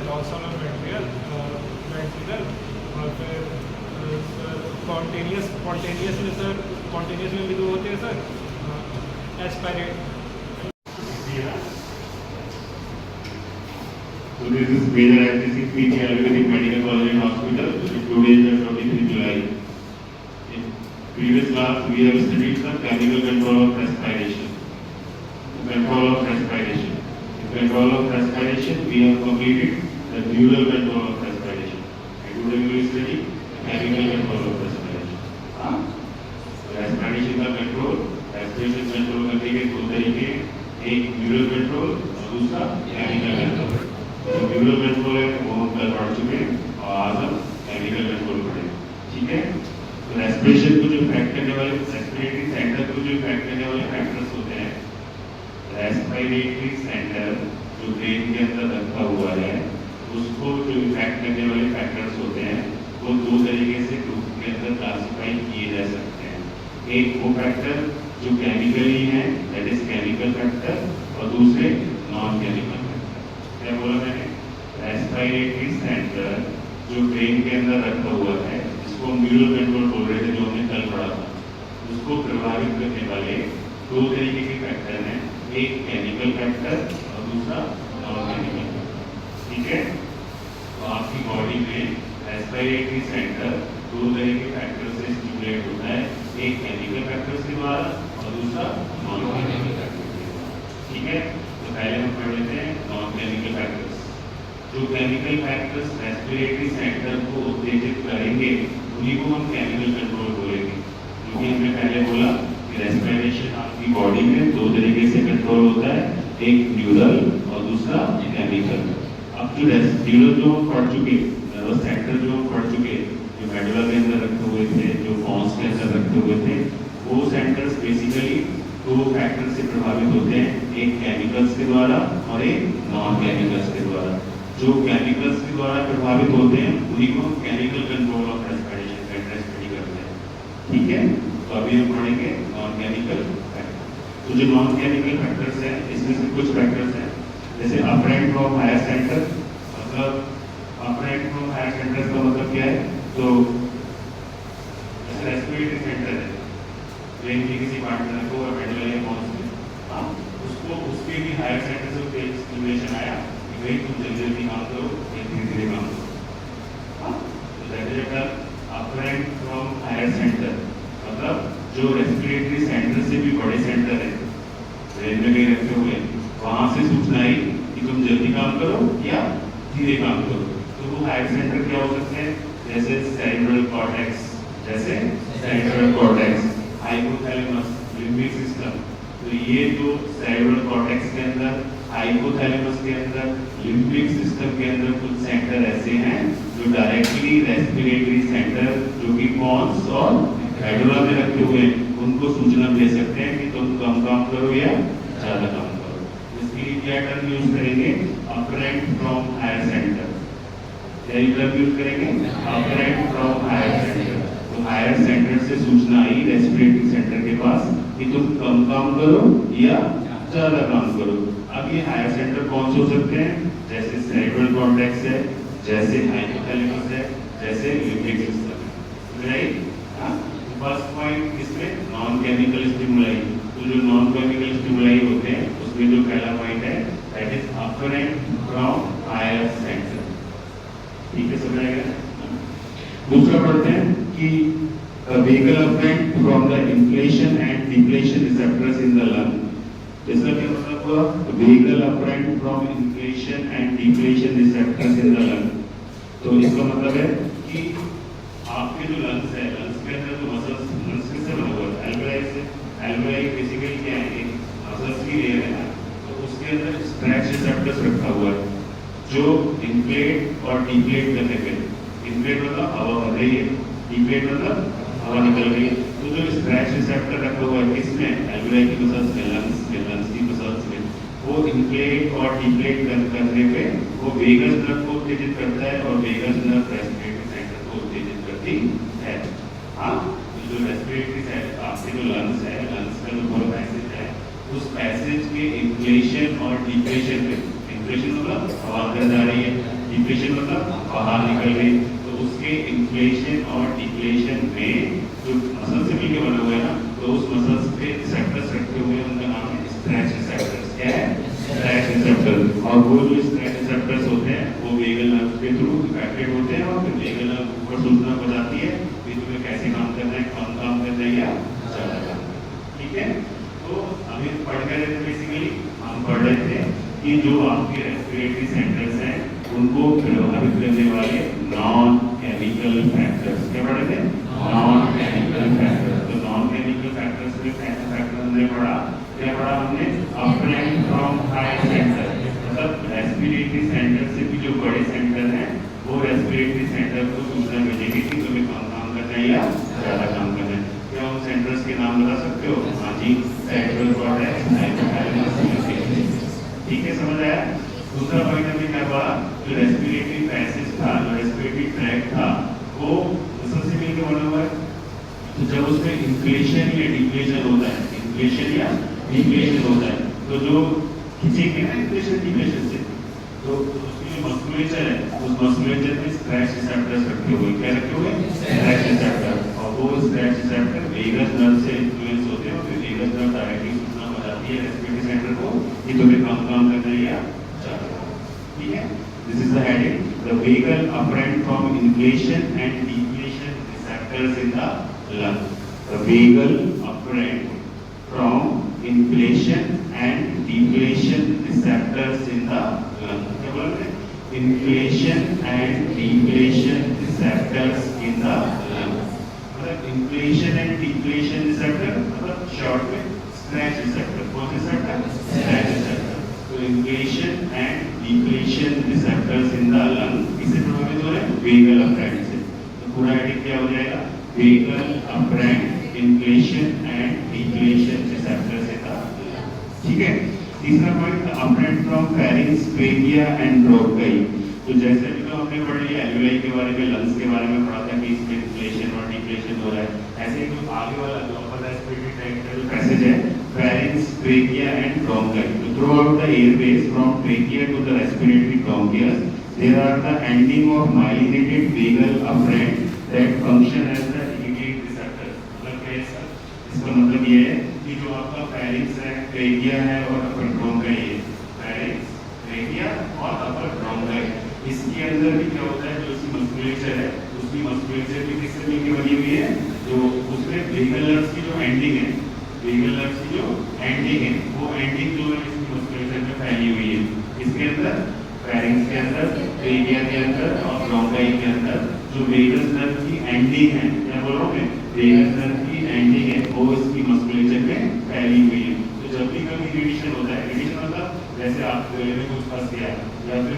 Dorsal ventricle और फिर स्पॉन्टेनियस में सर, स्पॉन्टेनियस में भी दो होते हैं sir, aspirate. this is major activity PT Ayurvedic Medical College and Hospital. Today is the 23 July. In previous class, we have studied the chemical control of respiration. The control of respiration. In control of respiration, we have completed the neural control of respiration. And today we will study chemical control of respiration. Respiration का control, respiration control करने के दो तरीके, एक neural control और दूसरा chemical control. जो neural control है वो हम कल पढ़ चुके हैं और आज हम chemical control पढ़ेंगे, ठीक है? तो respiration को जो इफेक्ट करने वाले respiratory center को जो इफेक्ट करने वाले factors होते हैं, respiratory center जो ब्रेन के अंदर रखा हुआ है, उसको जो इफेक्ट करने वाले factors होते हैं, वो दो तरीके से ग्रुप के अंदर क्लासिफाई किए जा सकते हैं. एक वो फैक्टर जो केमिकली है, दैट इज केमिकल फैक्टर, और दूसरे नॉन केमिकल फैक्टर. क्या बोला मैंने? रेस्पिरेटरी सेंटर जो ब्रेन के अंदर रखा हुआ है, जिसको हम न्यूरल कंट्रोल बोल रहे थे, जो हमने कल पढ़ा था, उसको प्रभावित करने वाले दो तरीके के फैक्टर हैं, एक केमिकल फैक्टर और दूसरा नॉन केमिकल फैक्टर. ठीक है? तो आपकी बॉडी में रेस्पिरेटरी सेंटर दो तरह के फैक्टर से स्टिमुलेट होता है, एक केमिकल फैक्टर्स के द्वारा और दूसरा नॉन केमिकल फैक्टर्स के द्वारा. ठीक है? तो पहले हम पढ़ लेते हैं नॉन केमिकल फैक्टर्स. जो केमिकल फैक्टर्स रेस्पिरेटरी सेंटर को उत्तेजित करेंगे, उन्हीं को हम केमिकल कंट्रोल बोलेंगे. क्योंकि हमने पहले बोला कि रेस्पिरेशन आपकी बॉडी में दो तरीके से कंट्रोल होता है, एक न्यूरल और दूसरा केमिकल. अब जो न्यूरल जो हम पढ़ चुके, नर्वस सेंटर जो हम पढ़ चुके, जो मेडुला के अंदर रखे हुए थे, जो पॉन्स के अंदर रखे हुए थे, वो सेंटर्स बेसिकली दो फैक्टर से प्रभावित होते हैं, एक केमिकल्स के द्वारा और एक नॉन केमिकल्स के द्वारा. जो केमिकल्स के द्वारा प्रभावित होते हैं, उन्हीं को हम chemical control of respiration factor study करते हैं. ठीक है? तो अभी हम पढ़ेंगे नॉन केमिकल फैक्टर. तो जो नॉन केमिकल फैक्टर्स हैं, इसमें से कुछ फैक्टर्स हैं, जैसे अपरेंट फ्रॉम हायर सेंटर. मतलब अपरेंट फ्रॉम हायर सेंटर का मतलब क्या है? तो रेस्पिरेटरी सेंटर है, ब्रेन के किसी पार्ट में रखो और मेडुला या पॉन्स में, उसको उसके भी हायर सेंटर से स्टिमुलेशन आया कि भाई तुम जल्दी जल्दी काम करो या धीरे धीरे काम करो. तो that is afferent from higher centre. मतलब जो रेस्पिरेटरी सेंटर से भी बड़े सेंटर है, ब्रेन में कहीं रखे हुए, वहां से सूचना आई कि तुम जल्दी काम करो या धीरे काम करो. तो वो हायर सेंटर क्या हो सकते हैं? जैसे सेरेब्रल कॉर्टेक्स, जैसे cerebral cortex, hypothalamus, limbic system. तो ये जो सेरेब्रल कॉर्टेक्स के अंदर, हाइपोथैलेमस के अंदर, लिम्बिक सिस्टम के अंदर कुछ सेंटर ऐसे हैं जो डायरेक्टली रेस्पिरेटरी सेंटर जो कि पॉन्स और मेडुला में रखे हुए हैं, उनको सूचना दे सकते हैं कि तुम कम काम करो या ज्यादा काम करो. इसके लिए क्या टर्म यूज करेंगे? Afferent from higher centre. यही टर्म यूज करेंगे, अपरेंट फ्रॉम हायर सेंटर. तो हायर सेंटर से सूचना आई रेस्पिरेटरी सेंटर के पास कि तुम कम काम करो या ज्यादा काम करो. अब ये हायर सेंटर कौन से हो सकते हैं? जैसे सेरेब्रल कॉर्टेक्स है, जैसे हाइपोथैलेमस है, जैसे लिम्बिक सिस्टम है. राइट? फर्स्ट पॉइंट इसमें नॉन केमिकल स्टिमुलाई. तो जो नॉन केमिकल स्टिमुलाई होते हैं, उसमें जो पहला पॉइंट है, that is afferent from higher centre. ठीक है, समझ आएगा? दूसरा पढ़ते हैं कि vehicle effect from the inflation and deflation receptors in the lung. इसका क्या मतलब हुआ? vehicle effect from inflation and deflation receptors in the lung. तो इसका मतलब है कि आपके जो लंग्स है, लंग्स के अंदर जो मसल्स, लंग्स किससे बना हुआ है? एल्वेलाई से. एल्वेलाई बेसिकली क्या है? एक मसल्स की लेयर है ना, तो उसके अंदर स्ट्रेच रिसेप्टर्स रखा हुआ है जो इन्फ्लेट और डिफ्लेट करने पे. इन्फ्लेट मतलब हवा भर रही है, डिफ्लेट मतलब हवा निकल रही है. तो जो स्ट्रेच रिसेप्टर रखा हुआ है किसमें? एल्वेलाई की मसल्स में, लंग्स की मसल्स में. वो इन्फ्लेट और डिफ्लेट करने पे वो वेगस नर्व को उत्तेजित करता है और वेगस नर्व रेस्पिरेटरी सेंटर को उत्तेजित करती है. हाँ, जो रेस्पिरेटरी सेंटर आपके जो लंग्स है, लंग्स का जो पूरा पैसेज है, उस पैसेज के इन्फ्लेशन और डिफ्लेशन पे, इन्फ्लेशन मतलब हवा अंदर जा रही है, डिफ्लेशन मतलब बाहर निकल रही. तो उसके इन्फ्लेशन और डिफ्लेशन में जो मसल से मिलकर बना हुआ है ना, तो उस मसल्स पे रिसेप्टर्स रखे हुए हैं, उनका नाम है स्ट्रेच रिसेप्टर्स. क्या है? Stretch receptor. और वो जो स्ट्रेच रिसेप्टर्स होते हैं कि जो आपके रेस्पिरेटरी सेंटर्स हैं उनको प्रभावित करने वाले नॉन केमिकल फैक्टर्स, क्या पढ़े थे? Non chemical factors. तो नॉन केमिकल फैक्टर्स में कैसे फैक्टर हमने पढ़ा, क्या पढ़ा हमने? अपरेंट फ्रॉम हाई सेंटर, मतलब रेस्पिरेटरी सेंटर से भी जो बड़े सेंटर हैं वो रेस्पिरेटरी सेंटर को सूचना भेजेगी कि तुम्हें कम काम करना है या ज़्यादा काम करना है। क्या उन सेंटर्स के नाम बता सकते हो? हाँ जी, सेंट्रल कॉर्टेक्स, हाइपोथैलेमस, न्यूक्लियस। ठीक है, समझ आया? दूसरा पॉइंट हमने क्या पढ़ा? जो रेस्पिरेटरी पैसेज था, जो रेस्पिरेटरी ट्रैक था, वो मसल से मिलकर बना हुआ है। तो जब उसमें इन्फ्लेशन या डिफ्लेशन होता है, इन्फ्लेशन या डिफ्लेशन होता है, तो जो खींचेंगे ना इन्फ्लेशन डिफ्लेशन से, तो उसकी जो मस्कुलेचर है, उस मस्कुलेचर में स्ट्रेच रिसेप्टर्स रखे हुए, क्या रखे हुए? Stretch receptor. और वो स्ट्रेच रिसेप्टर वेगस नर्व से इन्फ्लुएंस होते हैं और फिर वेगस नर्व डायरेक्टली सूचना बताती है रेस्पिरेटरी सेंटर को कि तुम्हें कम काम करना है या ज़्यादा। ठीक है, this is the heading, the vagal apparent from inflation and deflation receptors in the lung. The vagal afferent from inflation and deflation receptors in the lung. क्या बोल रहे हैं? Inflation and deflation receptors in the lung. मतलब inflation and deflation receptor, मतलब short में stretch receptor. कौन से receptor? Stretch receptor. तो inflation and deflation receptors in the lung किससे प्रभावित हो रहे हैं? Vagal afferent से। तो पूरा हेडिंग क्या हो जाएगा? Vagal afferent, inflation and deflation receptors in the lung. ठीक है, तीसरा point afferent from pharynx, trachea and bronchi. तो जैसे भी तो हमने पढ़ लिया एल्वेलाई के बारे में, लंग्स के बारे में पढ़ा था कि इसमें इन्फ्लेशन और डिफ्लेशन हो रहा है, ऐसे ही जो आगे वाला जो अपर रेस्पिरेटरी ट्रैक्ट का जो पैसेज है, pharynx, trachea and bronchi. तो throughout the airways from trachea to the respiratory bronchus, there are the ending of myelinated vagal afferent that function as the immediate receptor. मतलब क्या है इसका? इसका मतलब ये है कि जो आपका pharynx है, trachea है और upper bronchi है, pharynx, trachea और upper bronchi, इसके अंदर भी क्या होता है? जो इसकी मस्कुलेचर है, उसकी मस्कुलेचर भी किससे मिलकर बनी हुई है? जो उसमें vagal nerves की जो ending है, vagal nerves की जो ending है, वो ending जो है इसकी मस्कुलेचर में फैली हुई है। इसके अंदर pharynx के अंदर, trachea के अंदर और bronchi के अंदर जो वेगस नर्व की एंडिंग है, क्या बोल रहा हूँ मैं? वेगस नर्व की एंडिंग है, वो इसकी मस्कुलेचर में फैली हुई है। तो जब भी कभी इरिटेशन होता है, इरिटेशन मतलब जैसे आप गले में कुछ फंस गया या फिर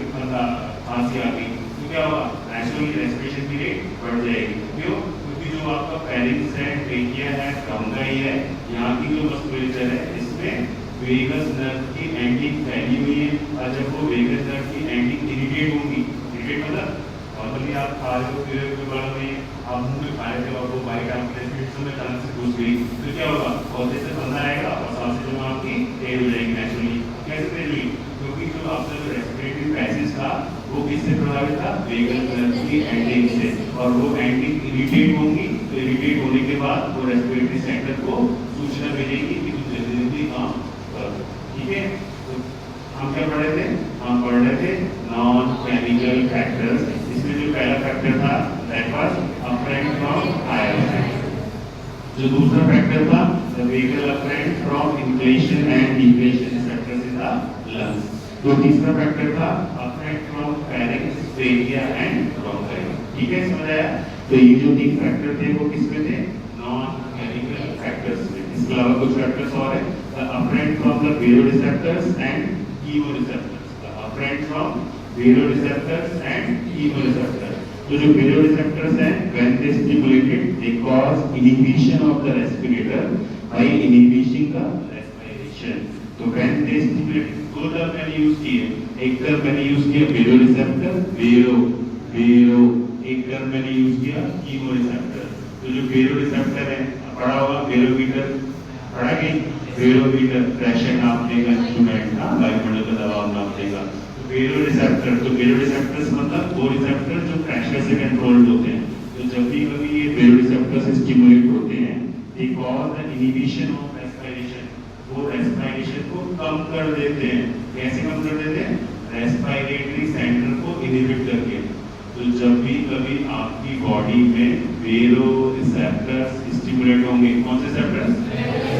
खांसी आ गई, तो क्या होगा? नेचुरली रेस्पिरेशन की रेट बढ़ जाएगी। क्यों? क्योंकि जो आपका pharynx है, ट्रेकिया है, bronchi है, यहाँ की जो मस्कुलेचर है, इसमें वेगस नर्व की एंडिंग फैली हुई है। और जब वो वेगस नर्व की एंडिंग इरिटेट होंगी, इरिटेट मतलब नॉर्मली आप खा रहे हो, फिर के बाद में आप मुंह में खा रहे थे और वो बाइट आपके रेस्पिरेटर में अचानक से घुस गई, तो क्या होगा? पौधे से फंसा आएगा और सांसें जो आपकी तेज हो जाएगी नेचुरली। कैसे तेज हुई? क्योंकि जो आपका जो रेस्पिरेटरी पैसेज था वो किससे प्रभावित था? वेगल नर्व की एंडिंग से। और वो एंडिंग इरिटेट होंगी, तो इरिटेट होने के बाद वो रेस्पिरेटरी सेंटर को सूचना भेजेगी कि तुम जल्दी जल्दी काम करो। ठीक है, तो हम क्या पढ़ रहे थे? हम पढ़ रहे थे नॉन केमिकल फैक्टर्स। इसमें जो पहला फैक्टर था that was afferent from higher. जो दूसरा फैक्टर था the vagal afferent from inflation and deflation receptors in the lungs. जो तीसरा फैक्टर था afferent from pharynx, trachea and bronchi. ठीक है, समझ आया? तो ये जो तीन फैक्टर थे वो किसमें थे? नॉन केमिकल फैक्टर्स में। इसके अलावा कुछ फैक्टर्स और है, the afferent from the baroreceptors and chemoreceptors. The afferent from baroreceptors and chemoreceptors. तो जो baroreceptors हैं, when they stimulated, they cause inhibition of the respirator by inhibiting the respiration. तो when they stimulate, दो term मैंने use किए, एक term मैंने use किया baroreceptor, बेरो, एक टर्म मैंने यूज किया chemoreceptor. तो जो baroreceptor है, पढ़ा होगा barometer, पढ़ा कि barometer प्रेशर नापने का इंस्ट्रूमेंट, हाँ, वायुमंडल का दबाव नापने का। बेरोरिसेप्टर, तो बेरोरिसेप्टर्स मतलब वो रिसेप्टर जो प्रेशर से कंट्रोल्ड होते हैं। तो जब भी कभी ये बेरोरिसेप्टर्स स्टिमुलेट होते हैं, they cause the inhibition of respiration, वो रेस्पिरेशन को कम कर देते हैं। कैसे कम कर देते हैं? रेस्पिरेटरी सेंटर को इनहिबिट करके। तो जब भी कभी आपकी बॉडी में बेरोरिसेप्टर्स स्टिमुलेट होंगे, कौन से रिसेप्टर्स?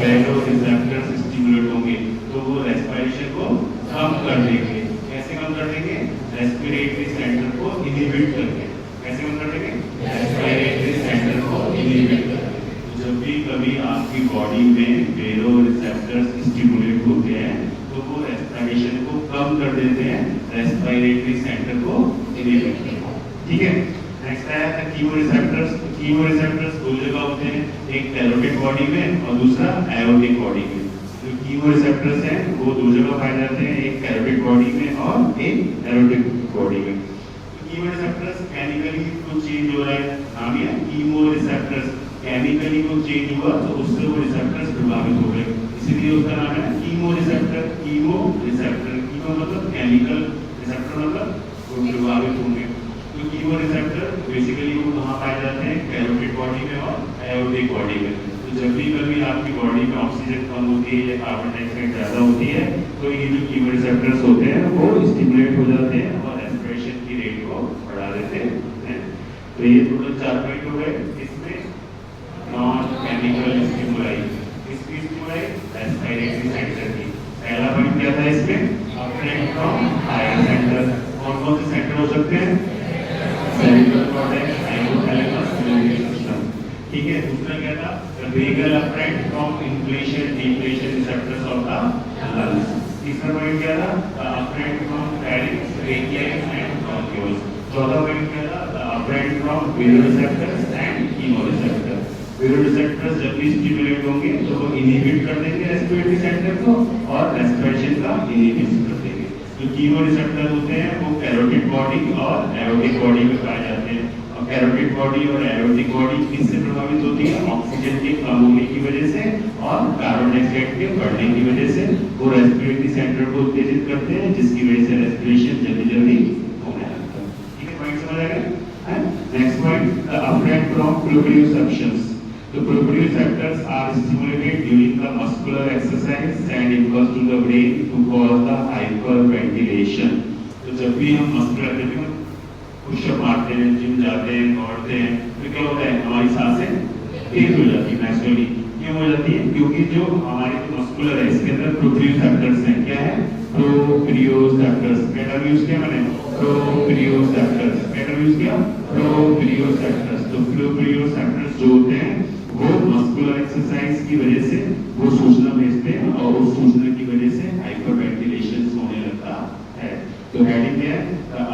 बेरोरिसेप्टर्स स्टिमुलेट होंगे, तो वो रेस्पिरेशन को कम कर देंगे। कैसे कम कर देंगे? रेस्पिरेटरी सेंटर को इनहिबिट करके। कैसे कम कर देंगे? रेस्पिरेटरी सेंटर को इनहिबिट करके। तो जब भी कभी आपकी बॉडी में बेरो रिसेप्टर्स स्टिमुलेट होते हैं तो वो रेस्पिरेशन को कम कर देते हैं, रेस्पिरेटरी सेंटर को इनहिबिट करके। ठीक है। नेक्स्ट आया था कीमोरिसेप्टर्स। कीमोरिसेप्टर्स दो जगह होते हैं, एक कैरोटिड बॉडी में और दूसरा एओर्टिक बॉडी में। जो कीमोरिसेप्टर्स हैं वो दो जगह पाए जाते हैं, एक कैरोटिड बॉडी में और एक एओर्टिक बॉडी में। कीमोरिसेप्टर्स केमिकली कुछ चेंज हो रहा है, नाम ही है कीमोरिसेप्टर्स। केमिकली कुछ चेंज हुआ तो उससे वो रिसेप्टर्स प्रभावित हो गए, इसीलिए उसका नाम है कीमोरिसेप्टर। कीमोरिसेप्टर, कीमो मतलब केमिकल, रिसेप्टर मतलब वो प्रभावित होंगे। तो कीमोरिसेप्टर बेसिकली वो कहाँ पाए जाते हैं? कैरोटिड बॉडी में और एओर्टिक बॉडी में। तो जब भी कभी आपकी बॉडी में ऑक्सीजन कम होती है या कार्बन डाइऑक्साइड ज़्यादा होती है तो ये जो कीमोरिसेप्टर्स होते हैं वो स्टिमुलेट हो जाते हैं और रेस्पिरेशन की रेट को बढ़ा देते हैं। तो ये टोटल 4 पॉइंट हो गए। इसमें नॉन केमिकल स्टिमुलाई, किसकी स्टिमुलाई? रेस्पिरेटरी सेंटर की। पहला पॉइंट क्या था इसमें? Afferent from higher centre. कौन कौन से सेंटर हो सकते हैं? Cerebral cortex, hypothalamus, limbic system. ठीक है। दूसरा क्या था? Vagal afferent from inflation deflation receptors of the lungs. तीसरा पॉइंट क्या था? Afferent from pharynx, trachea and bronchioles. चौथा पॉइंट क्या था? Afferent from baroreceptors and chemoreceptors. Baroreceptors जब भी स्टिमुलेट होंगे तो वो इनहिबिट कर देंगे रेस्पिरेटरी सेंटर को और रेस्पिरेशन का इनहिबिशन कर देंगे। जो कीमोरिसेप्टर होते हैं वो कैरोटिड बॉडी और एओर्टिक बॉडी में पाए जाते हैं। और कैरोटिड बॉडी और एओर्टिक बॉडी किससे प्रभावित होती है? ऑक्सीजन के कम होने की वजह से और कार्बन डाइऑक्साइड के बढ़ने की वजह से वो रेस्पिरेटरी सेंटर को उत्तेजित करते हैं, जिसकी वजह से रेस्पिरेशन जल्दी जल्दी होने लगता है। ठीक है, पॉइंट समझ आ गया? Next point, afferent from proprioceptions. The proprioceptors are stimulated during the muscular exercise and impulse to the brain to cause the hyperventilation. तो जब भी हम मस्कुलर एक्टिविटी में पुशअप मारते हैं, जिम जाते हैं, दौड़ते हैं तो क्या होता है? हमारी सांसें तेज हो जाती है नेचुरली। क्यों हो जाती है? क्योंकि जो हमारे जो मस्कुलर है इसके अंदर प्रोप्रियोसेप्टर्स हैं। क्या है? प्रोप्रियोसेप्टर्स। क्या टर्म यूज किया मैंने? प्रोप्रियोसेप्टर्स। क्या टर्म यूज किया? प्रोप्रियोसेप्टर्स। तो प्रोप्रियोसेप्टर्स जो होते हैं वो मस्कुलर एक्सरसाइज की वजह से वो सूचना भेजते हैं और उस सूचना की वजह से हाइपरवेंटिलेशन होने लगता है। तो हेडिंग क्या है?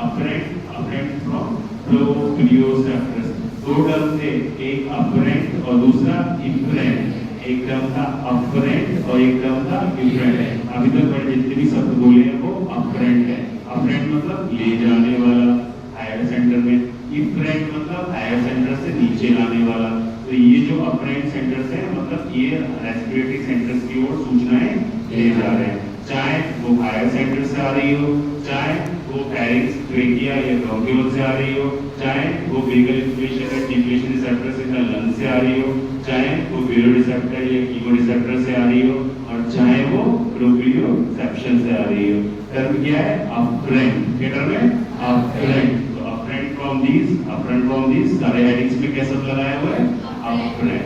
Afferent from proprioceptors. दो टर्म थे, एक अफ्रेंट और दूसरा इफ्रेंट। एक टर्म था अफ्रेंट और एक टर्म था इफ्रेंट। अभी तक मैंने जितने भी शब्द बोले हैं वो अफ्रेंट है। अफ्रेंट मतलब ले जाने वाला हायर सेंटर में, इफ्रेंट मतलब हायर सेंटर से नीचे लाने वाला। तो ये जो अफ्रेंट सेंटर्स हैं मतलब ये रेस्पिरेटरी सेंटर्स की ओर सूचनाएं ले जा रहे हैं, चाहे वो हायर सेंटर से आ रही हो, चाहे वो फेरिंक्स, ट्रेकिया या ब्रोंकियोल से आ रही हो, चाहे वो वेगल इन्फ्लेशन या डिफ्लेशन रिसेप्टर से लंग से आ रही हो, चाहे वो वेरोरिसेप्टर या कीमोरिसेप्टर से आ रही हो, और चाहे वो प्रोप्रियोसेप्शन से आ रही हो। टर्म क्या है? अफ्रेंट। क्या टर्म है? अफ्रेंट। तो अफ्रेंट फ्रॉम दिस सारे हेडिंग्स में क्या सब लगाया हुआ है? अफ्रेंट।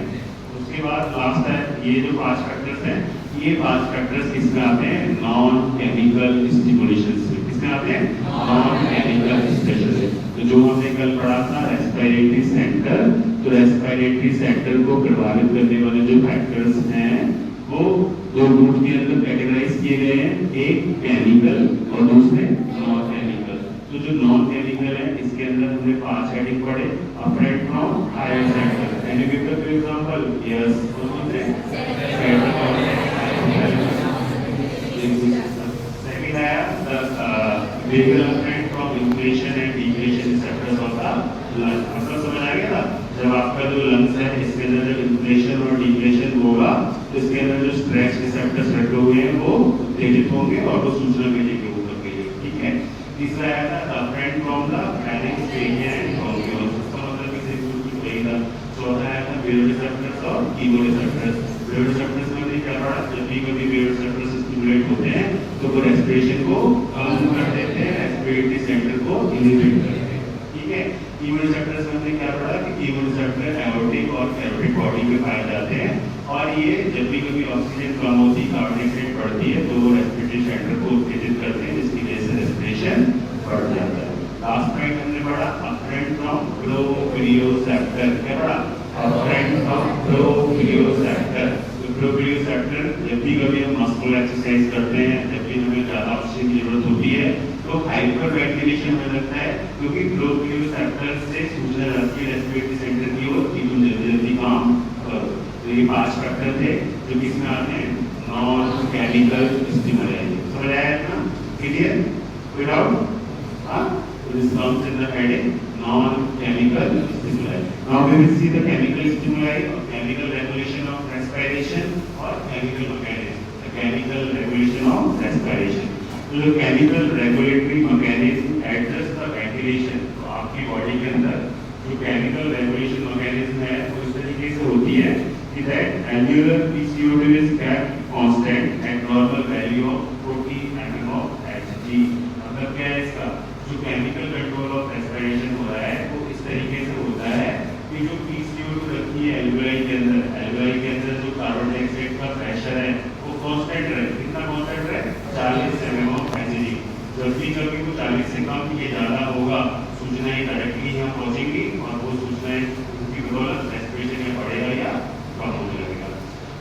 उसके बाद लास्ट है ये जो 5 फैक्टर्स हैं, ये 5 फैक्टर्स किसमें आते हैं? नॉन केमिकल स्टिमुलेशन से। किसमें आते हैं? Non chemical stimulation. तो जो हमने कल पढ़ा था रेस्पिरेटरी सेंटर, तो रेस्पिरेटरी सेंटर को प्रभावित करने वाले जो फैक्टर्स हैं वो दो ग्रुप के अंदर कैटेगराइज किए गए हैं, एक केमिकल और दूसरे नॉन केमिकल। तो जो नॉन केमिकल है इसके अंदर हमने 5 हेडिंग पढ़े। Afferent from higher centre, can you give the for example? Yes, कौन से? सेकंड आया vagal afferent from inflation and deflation receptors of the lung. मतलब समझ आ गया ना? जब आपका जो लंग्स है इसके अंदर जब इन्फ्लेशन और डिफ्लेशन होगा तो इसके अंदर जो स्ट्रेस रिसेप्टर्स रखे हुए हैं वो उत्तेजित होंगे और वो सूचना भेजेंगे ऊपर के लिए। ठीक है। तीसरा आया था afferent from the pharynx, trachea and bronchioles. इसका मतलब इसे बिल्कुल वही था। चौथा आया था वेरोरिसेप्टर्स और कीमोरिसेप्टर्स। वेरोरिसेप्टर्स में क्या पढ़ा? जब भी कभी वेरोरिसेप्टर्स स्टिमुलेट होते हैं तो वो रेस्पिरेशन को कम कर देते हैं, रेस्पिरेटरी सेंटर को इनहिबिट करते हैं। ठीक है। कीमोरिसेप्टर्स में हमने क्या पढ़ा कि कीमोरिसेप्टर एओर्टिक और कैरोटिड बॉडी में पाए जाते हैं और ये जब भी कभी ऑक्सीजन कम होती है, कार्बन डाइऑक्साइड बढ़ती है तो वो रेस्पिरेटरी सेंटर को उत्तेजित अफ्रेंट फ्रॉम प्रोप्रियोसेप्टर, क्या पढ़ा? Afferent from proprioceptor. तो प्रोप्रियोसेप्टर जब भी कभी हम मस्कुलर एक्सरसाइज करते हैं, जब भी हमें ज़्यादा ऑक्सीजन की जरूरत होती है तो हाइपर वेंटिलेशन हो सकता है, क्योंकि प्रोप्रियोसेप्टर से सूचना जाती है रेस्पिरेटरी सेंटर की ओर कि तुम जल्दी जल्दी काम करो। तो ये 5 फैक्टर थे जो किसमें आते हैं? Non chemical stimuli. समझ आया ना? Clear? Without this comes in the heading non-chemical stimuli. Now we will see the chemical stimuli or chemical regulation of respiration or chemical mechanism. The chemical regulation of respiration. तो जो chemical regulatory mechanism adjust the ventilation, तो आपकी body के अंदर जो chemical regulation mechanism है वो इस तरीके से होती है कि that alveolar PCO2 is kept constant at normal value of 40 mm of Hg. मतलब क्या है इसका? जो केमिकल कंट्रोल ऑफ रेस्पिरेशन हो रहा है वो इस तरीके से होता है कि जो PCO2 रखी है एल्वेओलाई के अंदर जो कार्बन डाइऑक्साइड का प्रेशर है वो कांस्टेंट रहे। कितना कांस्टेंट रहे? 40 mm of Hg। जब भी कभी वो 40 से कम ये ज़्यादा होगा, सूचनाएं डायरेक्टली यहाँ पहुँचेंगी और वो सूचनाएं उनकी बदौलत रेस्पिरेशन में बढ़ेगा या कम होने लगेगा।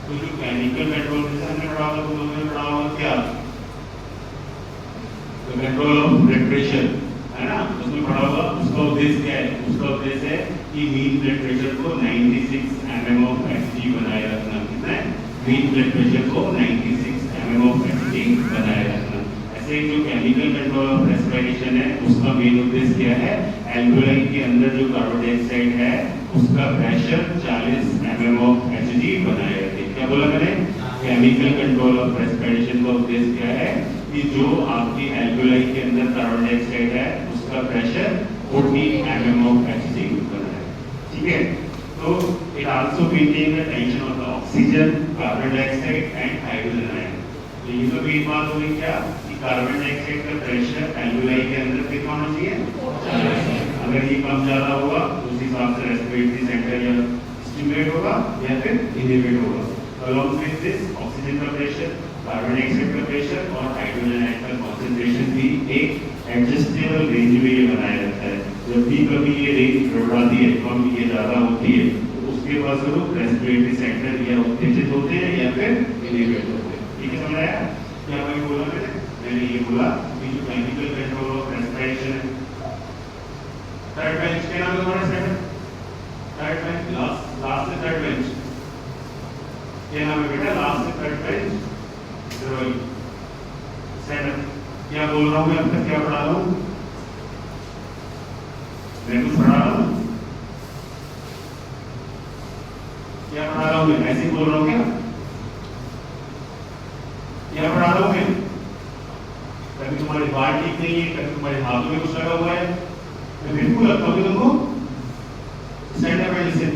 तो जो केमिकल कंट्रोल जैसे हमने पढ़ा हुआ, तो उन्होंने पढ़ा हुआ क्या? कंट्रोल ऑफ ब्लड प्रेशर है ना, उसमें पढ़ा हुआ। उसका उद्देश्य क्या है? उसका उद्देश्य है कि मीन ब्लड प्रेशर को 96 mm of Hg बनाए रखना। कितना है? मीन ब्लड प्रेशर को 96 mm of Hg बनाए रखना। ऐसे जो केमिकल कंट्रोल ऑफ रेस्पिरेशन है उसका मेन उद्देश्य क्या है? एल्वेओलाई के अंदर जो कार्बन डाइऑक्साइड है उसका प्रेशर 40 mm of Hg बनाए रखे। क्या बोला मैंने? केमिकल कंट्रोल ऑफ रेस्पिरेशन का उद्देश्य क्या है कि जो आपकी एल्वेओलाई के अंदर कार्बन डाइऑक्साइड है उसका प्रेशर 40 mm of Hg बनाए। ठीक है? तो it also maintain the tension of the oxygen, carbon dioxide and hydrogen ion. तो ये तो मेन बात हो गई क्या कि कार्बन डाइऑक्साइड का प्रेशर एल्वेओलाई के अंदर कितना होना चाहिए? 40। अगर ये कम ज्यादा होगा तो उस हिसाब से रेस्पिरेटरी सेंटर या स्टिमुलेट होगा या फिर इनहिबिट होगा। Along with this, ऑक्सीजन का प्रेशर, कार्बन डाइऑक्साइड का प्रेशर और हाइड्रोजन आयन का कॉन्सेंट्रेशन भी एक एडजस्टेबल रेंज में ये बनाया रहता है। जब भी कभी ये रेंज बढ़ाती है, कम ये ज़्यादा होती है, तो उसके फलस्वरूप रेस्पिरेटरी सेंटर या उत्तेजित होते हैं या फिर इनहिबिट होते हैं। ठीक है, समझ आया? क्या वही बोला मैंने ये बोला कि जो केमिकल कंट्रोल ऑफ रेस्पिरेशन है। थर्ड बेंच के नाम है हमारा सेकंड, थर्ड बेंच, लास्ट से थर्ड बेंच क्या नाम है बेटा? लास्ट से थर्ड बेंच सेटअप। क्या बोल रहा हूँ मैं अब तक? क्या पढ़ा रहा हूँ मैं? कुछ पढ़ा रहा हूँ? क्या पढ़ा रहा हूँ मैं? ऐसे ही बोल रहा हूँ क्या? क्या पढ़ा रहा हूँ मैं? कभी तुम्हारी बात ठीक नहीं है, कभी तुम्हारे हाथों में कुछ लगा हुआ है, मैं बिल्कुल लगता हूँ तुमको सेटअप है जिसे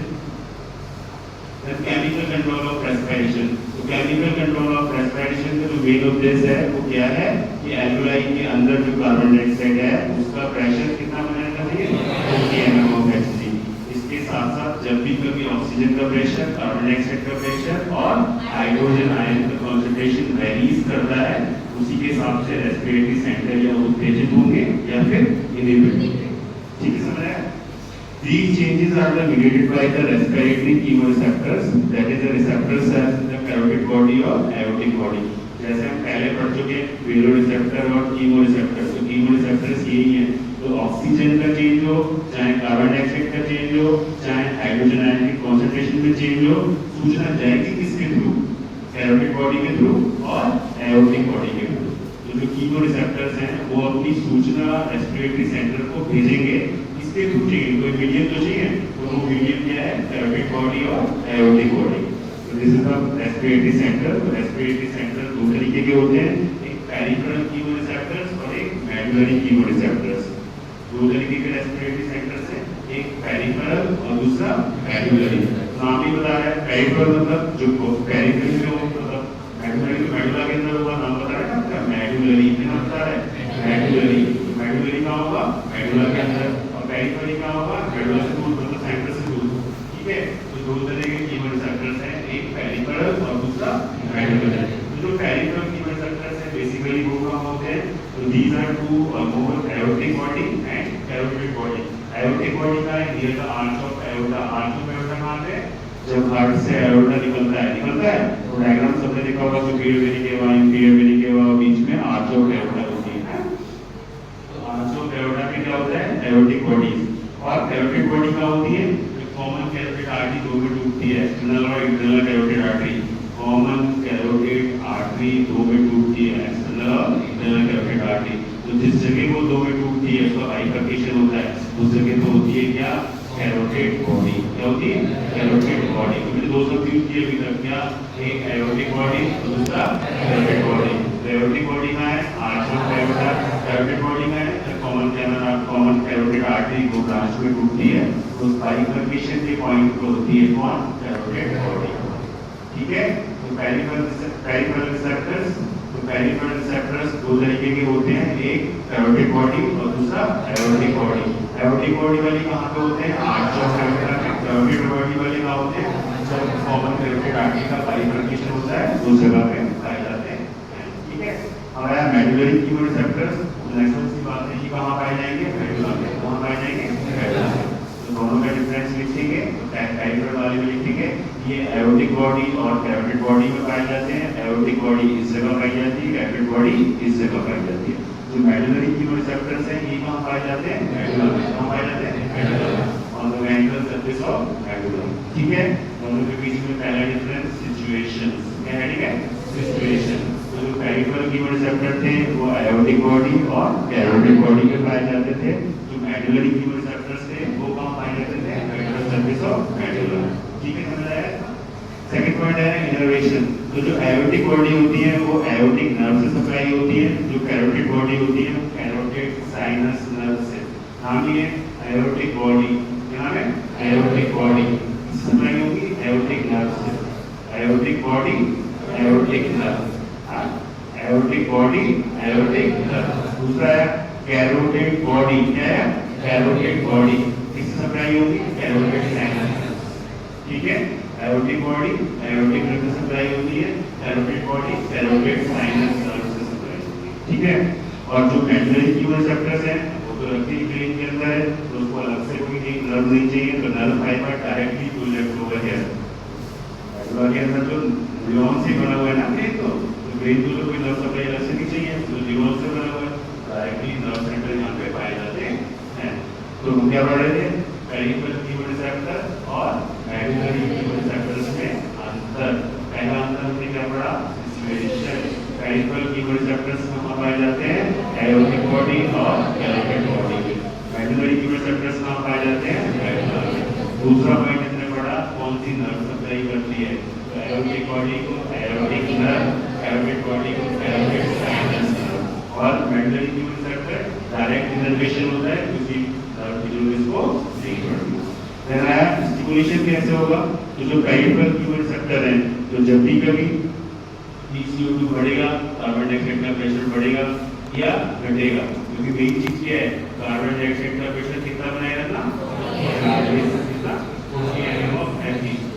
केमिकल कंट्रोल ऑफ रेस्पिरेशन। तो केमिकल कंट्रोल ऑफ रेस्पिरेशन का जो मेन उद्देश्य है वो क्या है कि एल्वेओलाई के अंदर जो कार्बन डाइऑक्साइड है उसका प्रेशर कितना बनाया चाहिए? 40 mm of Hg। इसके साथ साथ जब भी कभी ऑक्सीजन का प्रेशर, कार्बन डाइऑक्साइड का प्रेशर और हाइड्रोजन आयन का कॉन्सेंट्रेशन वेरीज करता है, उसी के हिसाब से रेस्पिरेटरी सेंटर या उत्तेजित होंगे या फिर इनहिबिट होंगे। ठीक है, समझ आया? These changes are mediated by the respiratory chemoreceptors, that is the receptors as the carotid body or aortic body। जैसे हम पहले पढ़ चुके हैं वेलोरिसेप्टर और कीमोरिसेप्टर। तो कीमोरिसेप्टर्स यही है, तो ऑक्सीजन का चेंज हो, चाहे कार्बन डाइऑक्साइड का चेंज हो, चाहे हाइड्रोजन आयन की कॉन्सेंट्रेशन में चेंज हो, सूचना जाएगी किसके थ्रू? कैरोटिड बॉडी के थ्रू और एओर्टिक बॉडी के थ्रू। तो जो कीमोरिसेप्टर्स हैं वो अपनी सूचना रेस्पिरेटरी सेंटर को भेजेंगे। इसके थ्रू चाहिए कोई मीडियम तो चाहिए, तो वो मीडियम क्या है? कैरोटिड बॉडी और एओर्टिक बॉडी। तो this is the respiratory centre. Respiratory centre दो तरीके के होते हैं, एक पेरिफेरल कीमोरिसेप्टर्स और एक मेडुलरी कीमोरिसेप्टर्स। दो तरीके के रेस्पिरेटरी सेंटर्स हैं, एक पेरिफेरल और दूसरा मेडुलरी। नाम ही बता रहा है पेरिफेरल मतलब जो पेरिफेरल में हो, मतलब मेडुलरी तो मेडुला के अंदर होगा, नाम बता रहा है ना। मेडुलरी क्या बता रहा है? मेडुलरी। मेडुलरी कहाँ होगा? मेडुला के अंदर। और पेरिफेरल कहाँ होगा? मेडुला से दूर, मतलब सेंटर से दूर। ठीक है, तो दो तरह के कीमोरिसेप्टर्स हैं, एक पेरिफेरल और दूसरा मेडुलरी। तो जो पेरिफेरल कीमोरिसेप्टर्स हैं बेसिकली वो कहाँ होते हैं? तो these are two more aortic body and carotid body। Aortic body का है near the arch of aorta. Arch of aorta कहां पे? जब हार्ट से एओर्टा निकलता है तो डायग्राम सबने देखा होगा सुपीरियर वेनी केवा इंफीरियर वेनी केवा बीच में आर्च ऑफ एओर्टा होती है। तो आर्च ऑफ एओर्टा में क्या होता है? Aortic bodies. और कैरोटिड बॉडी क्या होती है? कॉमन कैरोटिड आर्टरी दो में टूटती है, एक्सटर्नल और internal carotid artery. Common carotid artery दो में टूटती है, एक्सटर्नल और इंटरनल कैरोटिड आर्टरी। तो जिस जगह वो दो में टूटती है उसका बाइफर्केशन होता है, उस जगह तो होती है क्या? Carotid body. क्या होती है? Carotid body. मैंने दो शब्द यूज किए अभी तक, क्या? एक एओर्टिक बॉडी, दूसरा कैरोटिड बॉडी। एओर्टिक बॉडी का है arch of aorta, carotid body का है कॉमन कैरोटिड आर्टरी दो ब्रांच में टूटती है, तो उस बाइफर्केशन के पॉइंट पर होती है कौन? Carotid body. ठीक है। तो पेरिफेरल रिसेप्टर्स, तो पेरिफेरल रिसेप्टर्स दो तरीके के होते हैं, एक कैरोटिड बॉडी और दूसरा एओर्टिक बॉडी। एओर्टिक बॉडी वाले कहाँ पे होते हैं? आर्च ऑफ एओर्टा में। कैरोटिड बॉडी वाले कहाँ होते हैं? जब कॉमन कैरोटिड आर्टरी का बाइफर्केशन होता है उस जगह पे पाए जाते हैं। ठीक है। हमारा मेडुलरी कीमोरिसेप्टर्स, नेक्स्ट की बात है, ये कहाँ पाए जाएंगे? मेडुला में। कहाँ पाए जाएंगे? मेडुला में। तो दोनों का डिफरेंस लिखेंगे, तो पेरिफेरल वाले में लिखेंगे ये एओर्टिक बॉडी और कैरोटिड बॉडी में पाए जाते हैं। एओर्टिक बॉडी इस जगह पाई जाती है, कैरोटिड बॉडी इस जगह पाई जाती है। जो मेडुलरी कीमोरिसेप्टर्स हैं ये कहाँ पाए जाते हैं? मेडुला में। कहाँ पाए जाते हैं? मेडुला में, on the ventral surface of medulla. ठीक है। दोनों के बीच में पहला डिफरेंस सिचुएशन क्या है? ठीक है, सिचुएशन। तो जो पेरिफेरल कीमोरिसेप्टर थे वो एओर्टिक बॉडी और कैरोटिड बॉडी में पाए जाते थे। जो मेडुलरी कीमोरिसेप्टर्स थे वो कहाँ पाए जाते थे? Ventral surface of medulla. ठीक है, समझ आया? सेकंड पॉइंट है इनर्वेशन। तो जो एओर्टिक बॉडी होती है वो एओर्टिक नर्व से सप्लाई होती है, जो कैरोटिड बॉडी होती है कैरोटिड साइनस नर्व से। नाम ही है एओर्टिक बॉडी, क्या नाम है? एओर्टिक बॉडी सप्लाई होगी एओर्टिक नर्व से। Aortic body aortic nerve, aortic body aortic nerve. दूसरा है कैरोटिड बॉडी, क्या है? कैरोटिड बॉडी किससे सप्लाई होगी? Carotid sinus. ठीक है। एओर्टिक बॉडी एओर्टिक नर्व से सप्लाई होती है, carotid body carotid sinus nerve से सप्लाई होती है। ठीक है। और जो मेडुलरी कीमोरिसेप्टर्स हैं वो तो रक्ति ब्रेन के अंदर है, तो उसको अलग से कोई एक नर्व नहीं चाहिए, तो nerve fibre directly to left over here. Medulla के अंदर जो न्यूरॉन से बना हुआ है ना ब्रेन, तो ब्रेन को तो कोई नर्व सप्लाई अलग से नहीं चाहिए, तो न्यूरॉन से बना हुआ है, डायरेक्टली नर्व सेंटर यहाँ पे पाए जाते हैं। तो हम क्या पढ़ रहे थे? पेरिफेरल कीमोरिसेप्टर और मेडुलरी कीमोरिसेप्टर्स में अंतर। पहला अंतर हमने क्या पढ़ा? सिचुएशन। पेरिफेरल कीमोरिसेप्टर्स कहाँ पाए जाते हैं? एओर्टिक बॉडी और कैरोटिड बॉडी में। मेडुलरी कीमोरिसेप्टर्स कहाँ पाए जाते हैं? मेडुला में। दूसरा पॉइंट हमने पढ़ा कौन सी नर्व सप्लाई करती है? तो एओर्टिक बॉडी को एओर्टिक नर्व, कैरोटिड बॉडी को कैरोटिड साइनस नर्व। और मेडुलरी कीमोरिसेप्टर डायरेक्ट इनर्वेशन होता है क्योंकि नर्व की जो इसको नहीं पड़ती। स्टिमुलेशन कैसे होगा? तो जो पेरिफेरल कीमोरिसेप्टर है, तो जब भी कभी PCO2 बढ़ेगा, कार्बन डाइऑक्साइड का प्रेशर बढ़ेगा या घटेगा, क्योंकि मेन चीज क्या है? कार्बन डाइऑक्साइड का प्रेशर कितना बनाए रखना?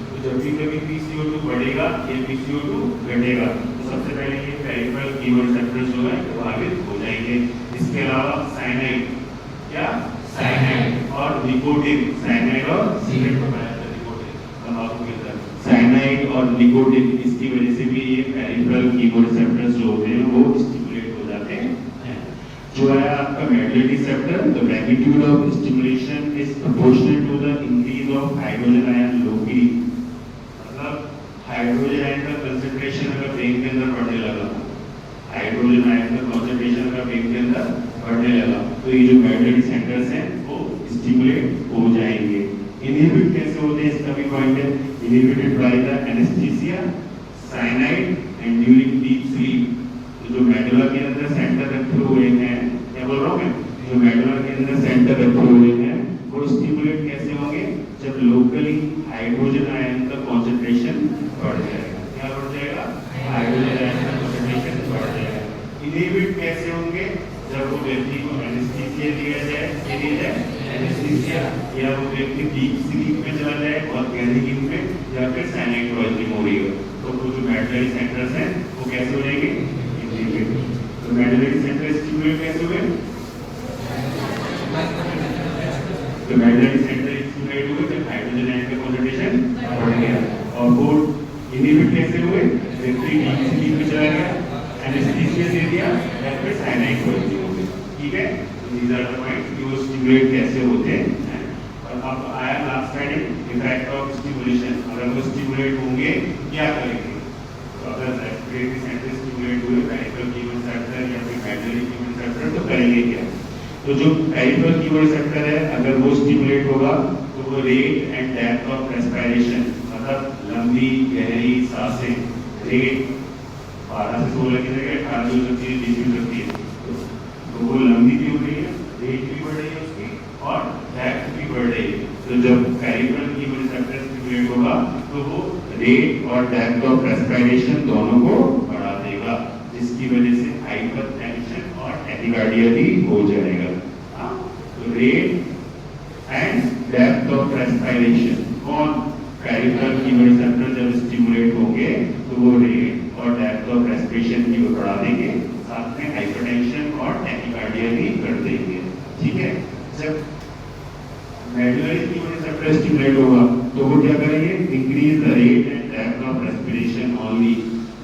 तो जब भी कभी PCO2 बढ़ेगा या PCO2 घटेगा, तो सबसे पहले ये पेरिफेरल कीमोरिसेप्टर्स जो है वो आगे हो जाएंगे। इसके अलावा साइनाइड, क्या? साइनाइड और निकोटिन, साइनाइड और सिगरेट बनाया था निकोटिन तंबाकू के अंदर, साइनाइड और निकोटिन, इसकी वजह से भी ये पेरिफेरल कीमोरिसेप्टर्स जो होते हैं वो स्टिमुलेट हो जाते हैं। जो है आपका medullary receptor, the magnitude of stimulation is proportional to the increase of hydrogen ion locally. मतलब हाइड्रोजन आयन का कंसंट्रेशन अगर ब्रेन के अंदर बढ़ने लगा, हाइड्रोजन आयन का कंसंट्रेशन अगर ब्रेन के अंदर बढ़ने लगा, तो ये जो मेडुलरी सेंटर्स हैं वो स्टिमुलेट हो जाएंगे। इनहिबिट कैसे होते हैं इसका भी पॉइंट है। Inhibited by the anaesthesia, cyanide and during deep sleep. तो जो मेडुला के अंदर सेंटर रखे हुए हैं, क्या बोल रहा हूँ मैं? जो मेडुला के अंदर सेंटर रखे हुए हैं वो स्टिमुलेट कैसे होंगे? जब लोकली हाइड्रोजन आयन का कंसंट्रेशन बढ़ जाएगा। क्या बढ़ जाएगा? हाइड्रोजन आयन का कंसंट्रेशन बढ़ जाएगा। इनहिबिट कैसे होंगे? जब वो व्यक्ति को एनेस्थीसिया दिया जाए, क्या दिया जाए? एनेस्थीसिया, या वो व्यक्ति डीप स्लीप में चला जाए और गहरी नींद में, या फिर साइनाइड पॉइजनिंग हो रही हो, तो वो जो मेडुलरी सेंटर्स हैं वो कैसे हो जाएंगे? इनहिबिट। तो मेडुलरी सेंटर स्टिमुलेट कैसे हुए? तो medullary these are the points कि वो stimulate कैसे होते हैं। और अब आया last slide effect of stimulation. अगर वो स्टिमुलेट होंगे क्या करेंगे? तो अगर रेस्पिरेटरी सेंटर स्टिमुलेट हुए पेरिफेरल कीमोड सेंटर या फिर मेडुलरी कीमोड सेंटर तो करेंगे क्या? तो जो पेरिफेरल कीमोड सेंटर है अगर वो स्टिमुलेट होगा तो वो rate and depth of respiration मतलब लंबी गहरी सांसें रेट 12 से 16 की जगह 18 हो सकती है 20 हो सकती है। तो वो लंबी भी हो रही है, रेट भी बढ़ रही है उसकी और डेप्थ भी बढ़ रही है। तो जब पेरिफेरल कीमोड सेंटर स्टिमुलेट होगा तो वो रेट और डेप्थ ऑफ रेस्पिरेशन दोनों को बढ़ा देगा, जिसकी वजह से हाइपरटेंशन और टैकीकार्डिया भी हो जाएगा। तो rate and depth of respiration कौन? पेरिफेरल कीमोड सेंटर जब स्टिमुलेट होंगे तो वो रेट और डेप्थ ऑफ रेस्पिरेशन भी बढ़ा देंगे, साथ में हाइपरटेंशन और टैकीकार्डिया भी कर देंगे। ठीक है। जब मेडुलरी कीमोड सेंटर स्टिमुलेट होगा तो वो क्या करेंगे? Increase the rate and depth of respiration only,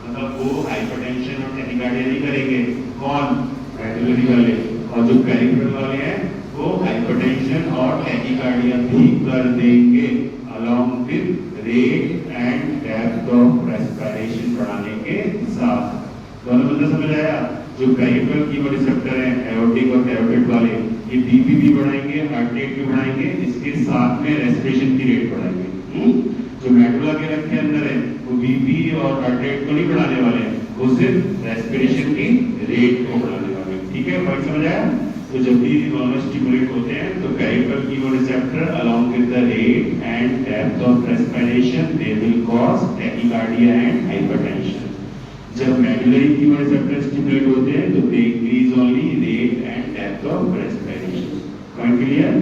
मतलब वो हाइपरटेंशन और टैकीकार्डिया नहीं करेंगे। कौन? मेडुलरी वाले। और जो पेरिफेरल वाले हैं वो हाइपरटेंशन और टैकीकार्डिया भी कर देंगे along with rate and depth of respiration बढ़ाने के साथ। दोनों मुद्दे समझ आया? जो पेरिफेरल कीमोड रिसेप्टर है एओर्टिक और कैरोटिड वाले, ये बीपी भी बढ़ाएंगे, हार्ट रेट भी बढ़ाएंगे, इसके साथ में रेस्पिरेशन की रेट बढ़ाएंगे। जो मेडुला के रखे अंदर है वो बीपी और हार्ट रेट को नहीं बढ़ाने वाले हैं, वो सिर्फ रेस्पिरेशन की रेट को बढ़ाने वाले हैं। ठीक है, बात समझ आया? तो जब भी दोनों स्टिमुलेट होते हैं तो पेरिफेरल कीमोड receptor along with the rate and depth of respiration they will cause tachycardia and hypertension. जब मेडुलरी कीमोड रिसेप्टर स्टिमुलेट होते हैं तो they increase only rate and depth of respiration. Point clear?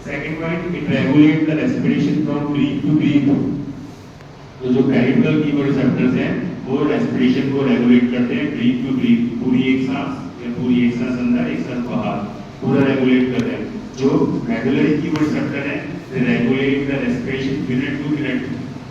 Second point, it regulate the respiration from breath to breath. तो जो peripheral कीमोड receptors हैं वो respiration को रेगुलेट करते हैं ब्रीथ टू ब्रीथ, पूरी एक सांस या पूरी एक सांस अंदर एक सांस बाहर, पूरा रेगुलेट करते हैं। जो मेडुलरी कीमोड रिसेप्टर है they regulate the respiration minute to minute.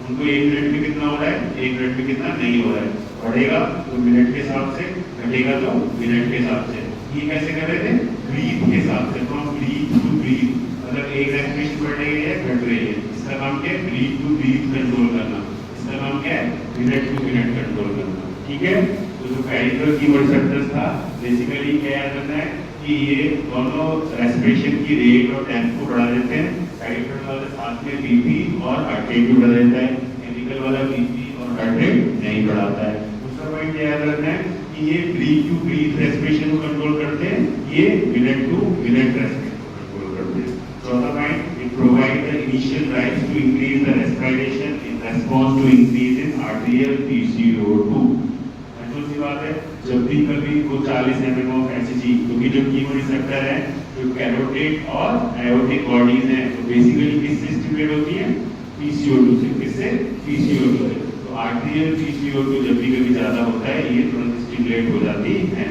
उनको 1 मिनट में कितना हो रहा है, 1 मिनट में कितना नहीं हो रहा है, बढ़ेगा तो मिनट के हिसाब से, घटेगा तो मिनट के हिसाब से। ये कैसे कर रहे थे? ब्रीथ के हिसाब से, फ्रॉम ब्रीथ टू ब्रीथ, मतलब एक रेस्पिरेशन बढ़ रही है घट रही है, इसका काम क्या है? ब्रीथ टू ब्रीथ कंट्रोल करना। इसका काम क्या है? मिनट टू मिनट कंट्रोल करना। ठीक है। तो जो पेरिफेरल कीमोड रिसेप्टर्स था बेसिकली क्या याद रखना है कि ये दोनों रेस्पिरेशन की रेट और डेप्थ को बढ़ा देते हैं। पेरिफेरल वाले साथ में बीपी और हार्ट रेट भी बढ़ा देता है, केमिकल वाला बीपी और हार्ट रेट नहीं बढ़ाता है। दूसरा पॉइंट याद रखना है कि ये ब्रीथ टू ब्रीथ रेस्पिरेशन को कंट्रोल करते हैं, ये मिनट टू मिनट रेस्पिरेशन को कंट्रोल करते हैं। चौथा point, it provide the initial drives to increase the respiration in response to increase in arterial PCO2। दूसरी बात है, जब भी कभी वो 40 mm ऑफ एचजी, क्योंकि जो कीमोड रिसेप्टर है जो कैरोटिड और एओर्टिक बॉडीज हैं तो बेसिकली किससे स्टिमुलेट होती है? PCO2 से। किससे? PCO2 से। तो आर्टेरियल PCO2 जब भी कभी ज्यादा होता है ये तुरंत स्टिमुलेट हो जाती है।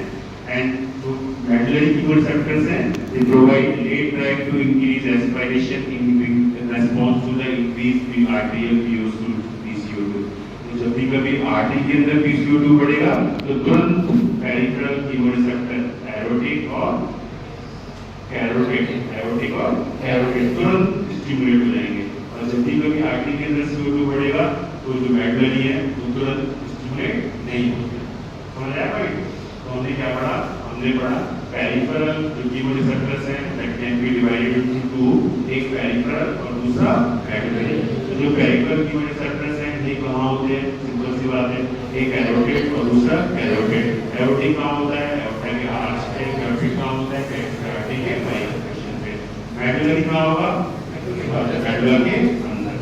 एंड जो मेडुलरी कीमोड रिसेप्टर्स हैं they provide let drive to increase respiration in response to the increase in arterial PCO2। जब भी कभी आर्टरी के अंदर PCO2 बढ़ेगा तो तुरंत पेरिफेरल कीमोड रिसेप्टर एरोटिक और कैरोटिड तुरंत स्टिमुलेट हो जाएंगे। और जब भी कभी आर्टरी के अंदर CO2 बढ़ेगा तो जो मेडुलरी है वो तुरंत स्टिमुलेट नहीं होते। समझ आया भाई? तो हमने क्या पढ़ा? हमने पढ़ा पेरिफेरल जो कीमोड रिसेप्टर्स हैं that can be divided into to, एक पेरिफेरल और दूसरा मेडुलरी। तो जो पेरिफेरल कीमोड रिसेप्टर्स हैं ये कहाँ होते हैं? सिंपल सी बात है, एक एरोटिक और दूसरा कैरोटिड। एरोटिक कहाँ होता है? एओर्टा के आर्च पे। कैरोटिड कहाँ होता है? ठीक है भाई, क्वेश्चन पे। मेडुलरी कहाँ होगा? मेडुला के अंदर।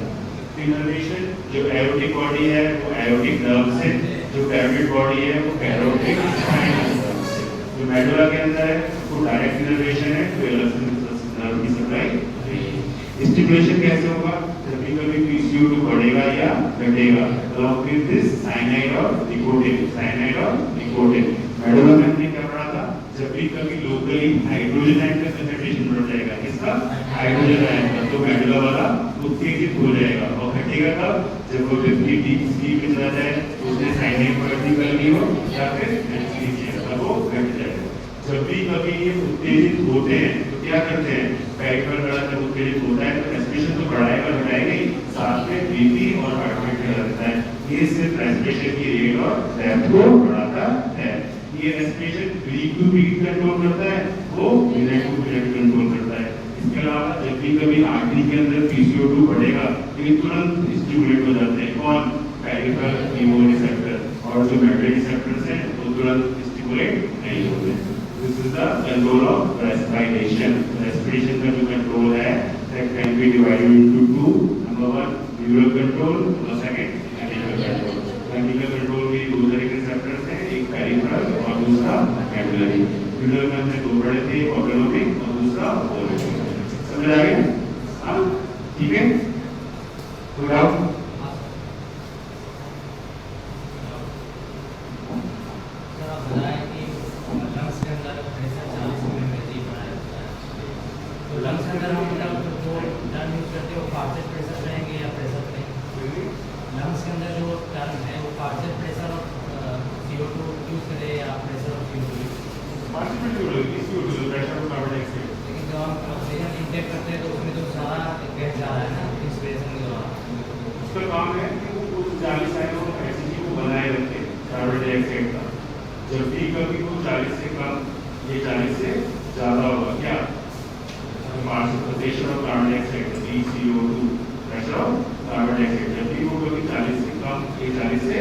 इनर्वेशन जो एरोटिक बॉडी है वो एरोटिक नर्व से, जो कैरोटिड बॉडी है वो कैरोटिक स्पाइनल नर्व से। जो मेडुला के अंदर है वो डायरेक्ट इनर्वेशन है, तो नर्व की सप्लाई। स्टिमुलेशन कैसे होगा? जब भी कभी PCO2 बढ़ेगा या घटेगा along with this cyanide और nicotine। मेडुला में हमने क्या पढ़ा था? जब भी कभी लोकली हाइड्रोजन आयन का कंसंट्रेशन बढ़ जाएगा, किसका? हाइड्रोजन आयन का, तो मेडुला वाला उत्तेजित हो जाएगा। और घटेगा कब? जब वो व्यक्ति डीप स्लीप में चला जाए, उसने साइनाइड पॉइजनिंग कर ली हो या फिर एनेस्थीसिया, तब वो घट जाएगा। जब भी कभी ये उत्तेजित होते हैं तो क्या करते हैं, पेरिफेरल ब्लड जब उत्तेजित होता है तो रेस्पिरेशन तो बढ़ाएगा बढ़ाएगा ही, साथ में बीपी और हार्ट रेट भी रहता है। ये सिर्फ रेस्पिरेशन की रेट और डेप्थ को बढ़ाता है। ये respiration breath to breath control करता है, वो मिनट टू मिनट कंट्रोल करता है। इसके अलावा जब भी कभी आर्टरी के अंदर PCO2 बढ़ेगा तो ये तुरंत स्टिमुलेट हो जाते हैं। कौन? पेरिफेरल कीमोरिसेप्टर, और जो मेमोरी रिसेप्टर्स हैं वो तुरंत स्टिमुलेट नहीं होते। This is the control of respiration. Respiration का जो कंट्रोल है that can be divided into two. Number 1 neural control और second chemical control. Chemical control में दो तरह के रिसेप्टर्स हैं, एक पेरिफेरल और दूसरा मेमोरी। न्यूरल में हमने दो पढ़े थे, ऑटोनोमिक और दूसरा ऑटोनोमिक। समझ आ गया? हाँ, ठीक है। कोई डाउट? लंग्स के अंदर हम जो टर्म यूज करते हैं वो पार्शियल प्रेशर रहेंगे या प्रेशर रहेंगे? लंग्स के अंदर जो टर्म है वो पार्शियल प्रेशर और CO2 यूज करें या प्रेशर और CO2 यूज? लेकिन जब हम ऑक्सीजन इंटेक करते हैं तो उसमें तो सारा गैस जा रहा है ना, इंस्पिरेशन के दौरान। उसका काम है कि वो उस 40 साइकिल ऑक्सीजन को बनाए रखे कार्बन डाइऑक्साइड का। जब भी कभी वो 40 से कम, ये 40 से ज्यादा होगा क्या, pressure of carbon dioxide PCO2, pressure of carbon dioxide, जब भी वो कभी 40 से कम, ये 40 से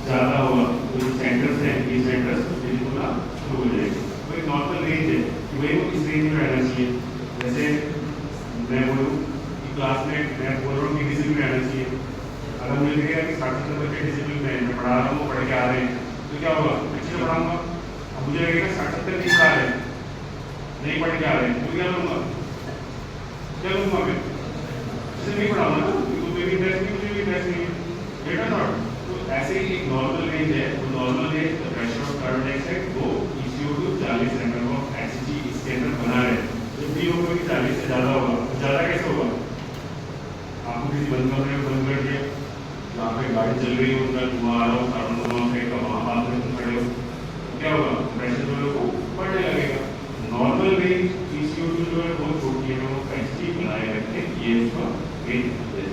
ज्यादा होगा तो जो सेंटर्स हैं ये सेंटर्स होना शुरू हो जाएंगे। वो एक नॉर्मल रेंज है कि भाई वो इस रेंज में रहना चाहिए। जैसे मैं बोलूँ कि क्लास में मैं बोल रहा हूँ कि डिसिप्लिन रहना चाहिए। अगर मुझे लगेगा कि 60 बच्चे डिसिप्लिन में मैं पढ़ा रहा हूँ, वो पढ़ के आ रहे हैं तो क्या होगा, अच्छे से पढ़ाऊंगा। अब मुझे लगेगा 60 नहीं पढ़ा रहे, नहीं पढ़ के आ रहे हैं तो क्या करूँगा, क्या करूँगा मैं, इसे नहीं पढ़ाऊंगा ना, क्योंकि मुझे भी इंटरेस्ट नहीं, मुझे भी इंटरेस्ट नहीं है, बेटा नॉट। तो ऐसे ही एक नॉर्मल रेंज है, वो normal range pressure of carbon dioxide वो PCO2 40 सेंटर ऑफ HG इसके अंदर बना है। जब भी होगा कि 40 से ज़्यादा होगा, तो ज़्यादा कैसे होगा, आपको किसी बंद कमरे में बंद कर दिया, जहाँ पे गाड़ी चल रही हो, उनका धुआं आ रहा हो, कार्बन मोनोऑक्साइड का, वहाँ हाथ में तुम खड़े हो, तो क्या होगा, प्रेशर जो है वो बढ़ने लगेगा। नॉर्मल रेंज PCO2 जो है वो छोटी है, वो HG बनाए रखते हैं, ये उसका रेंज है।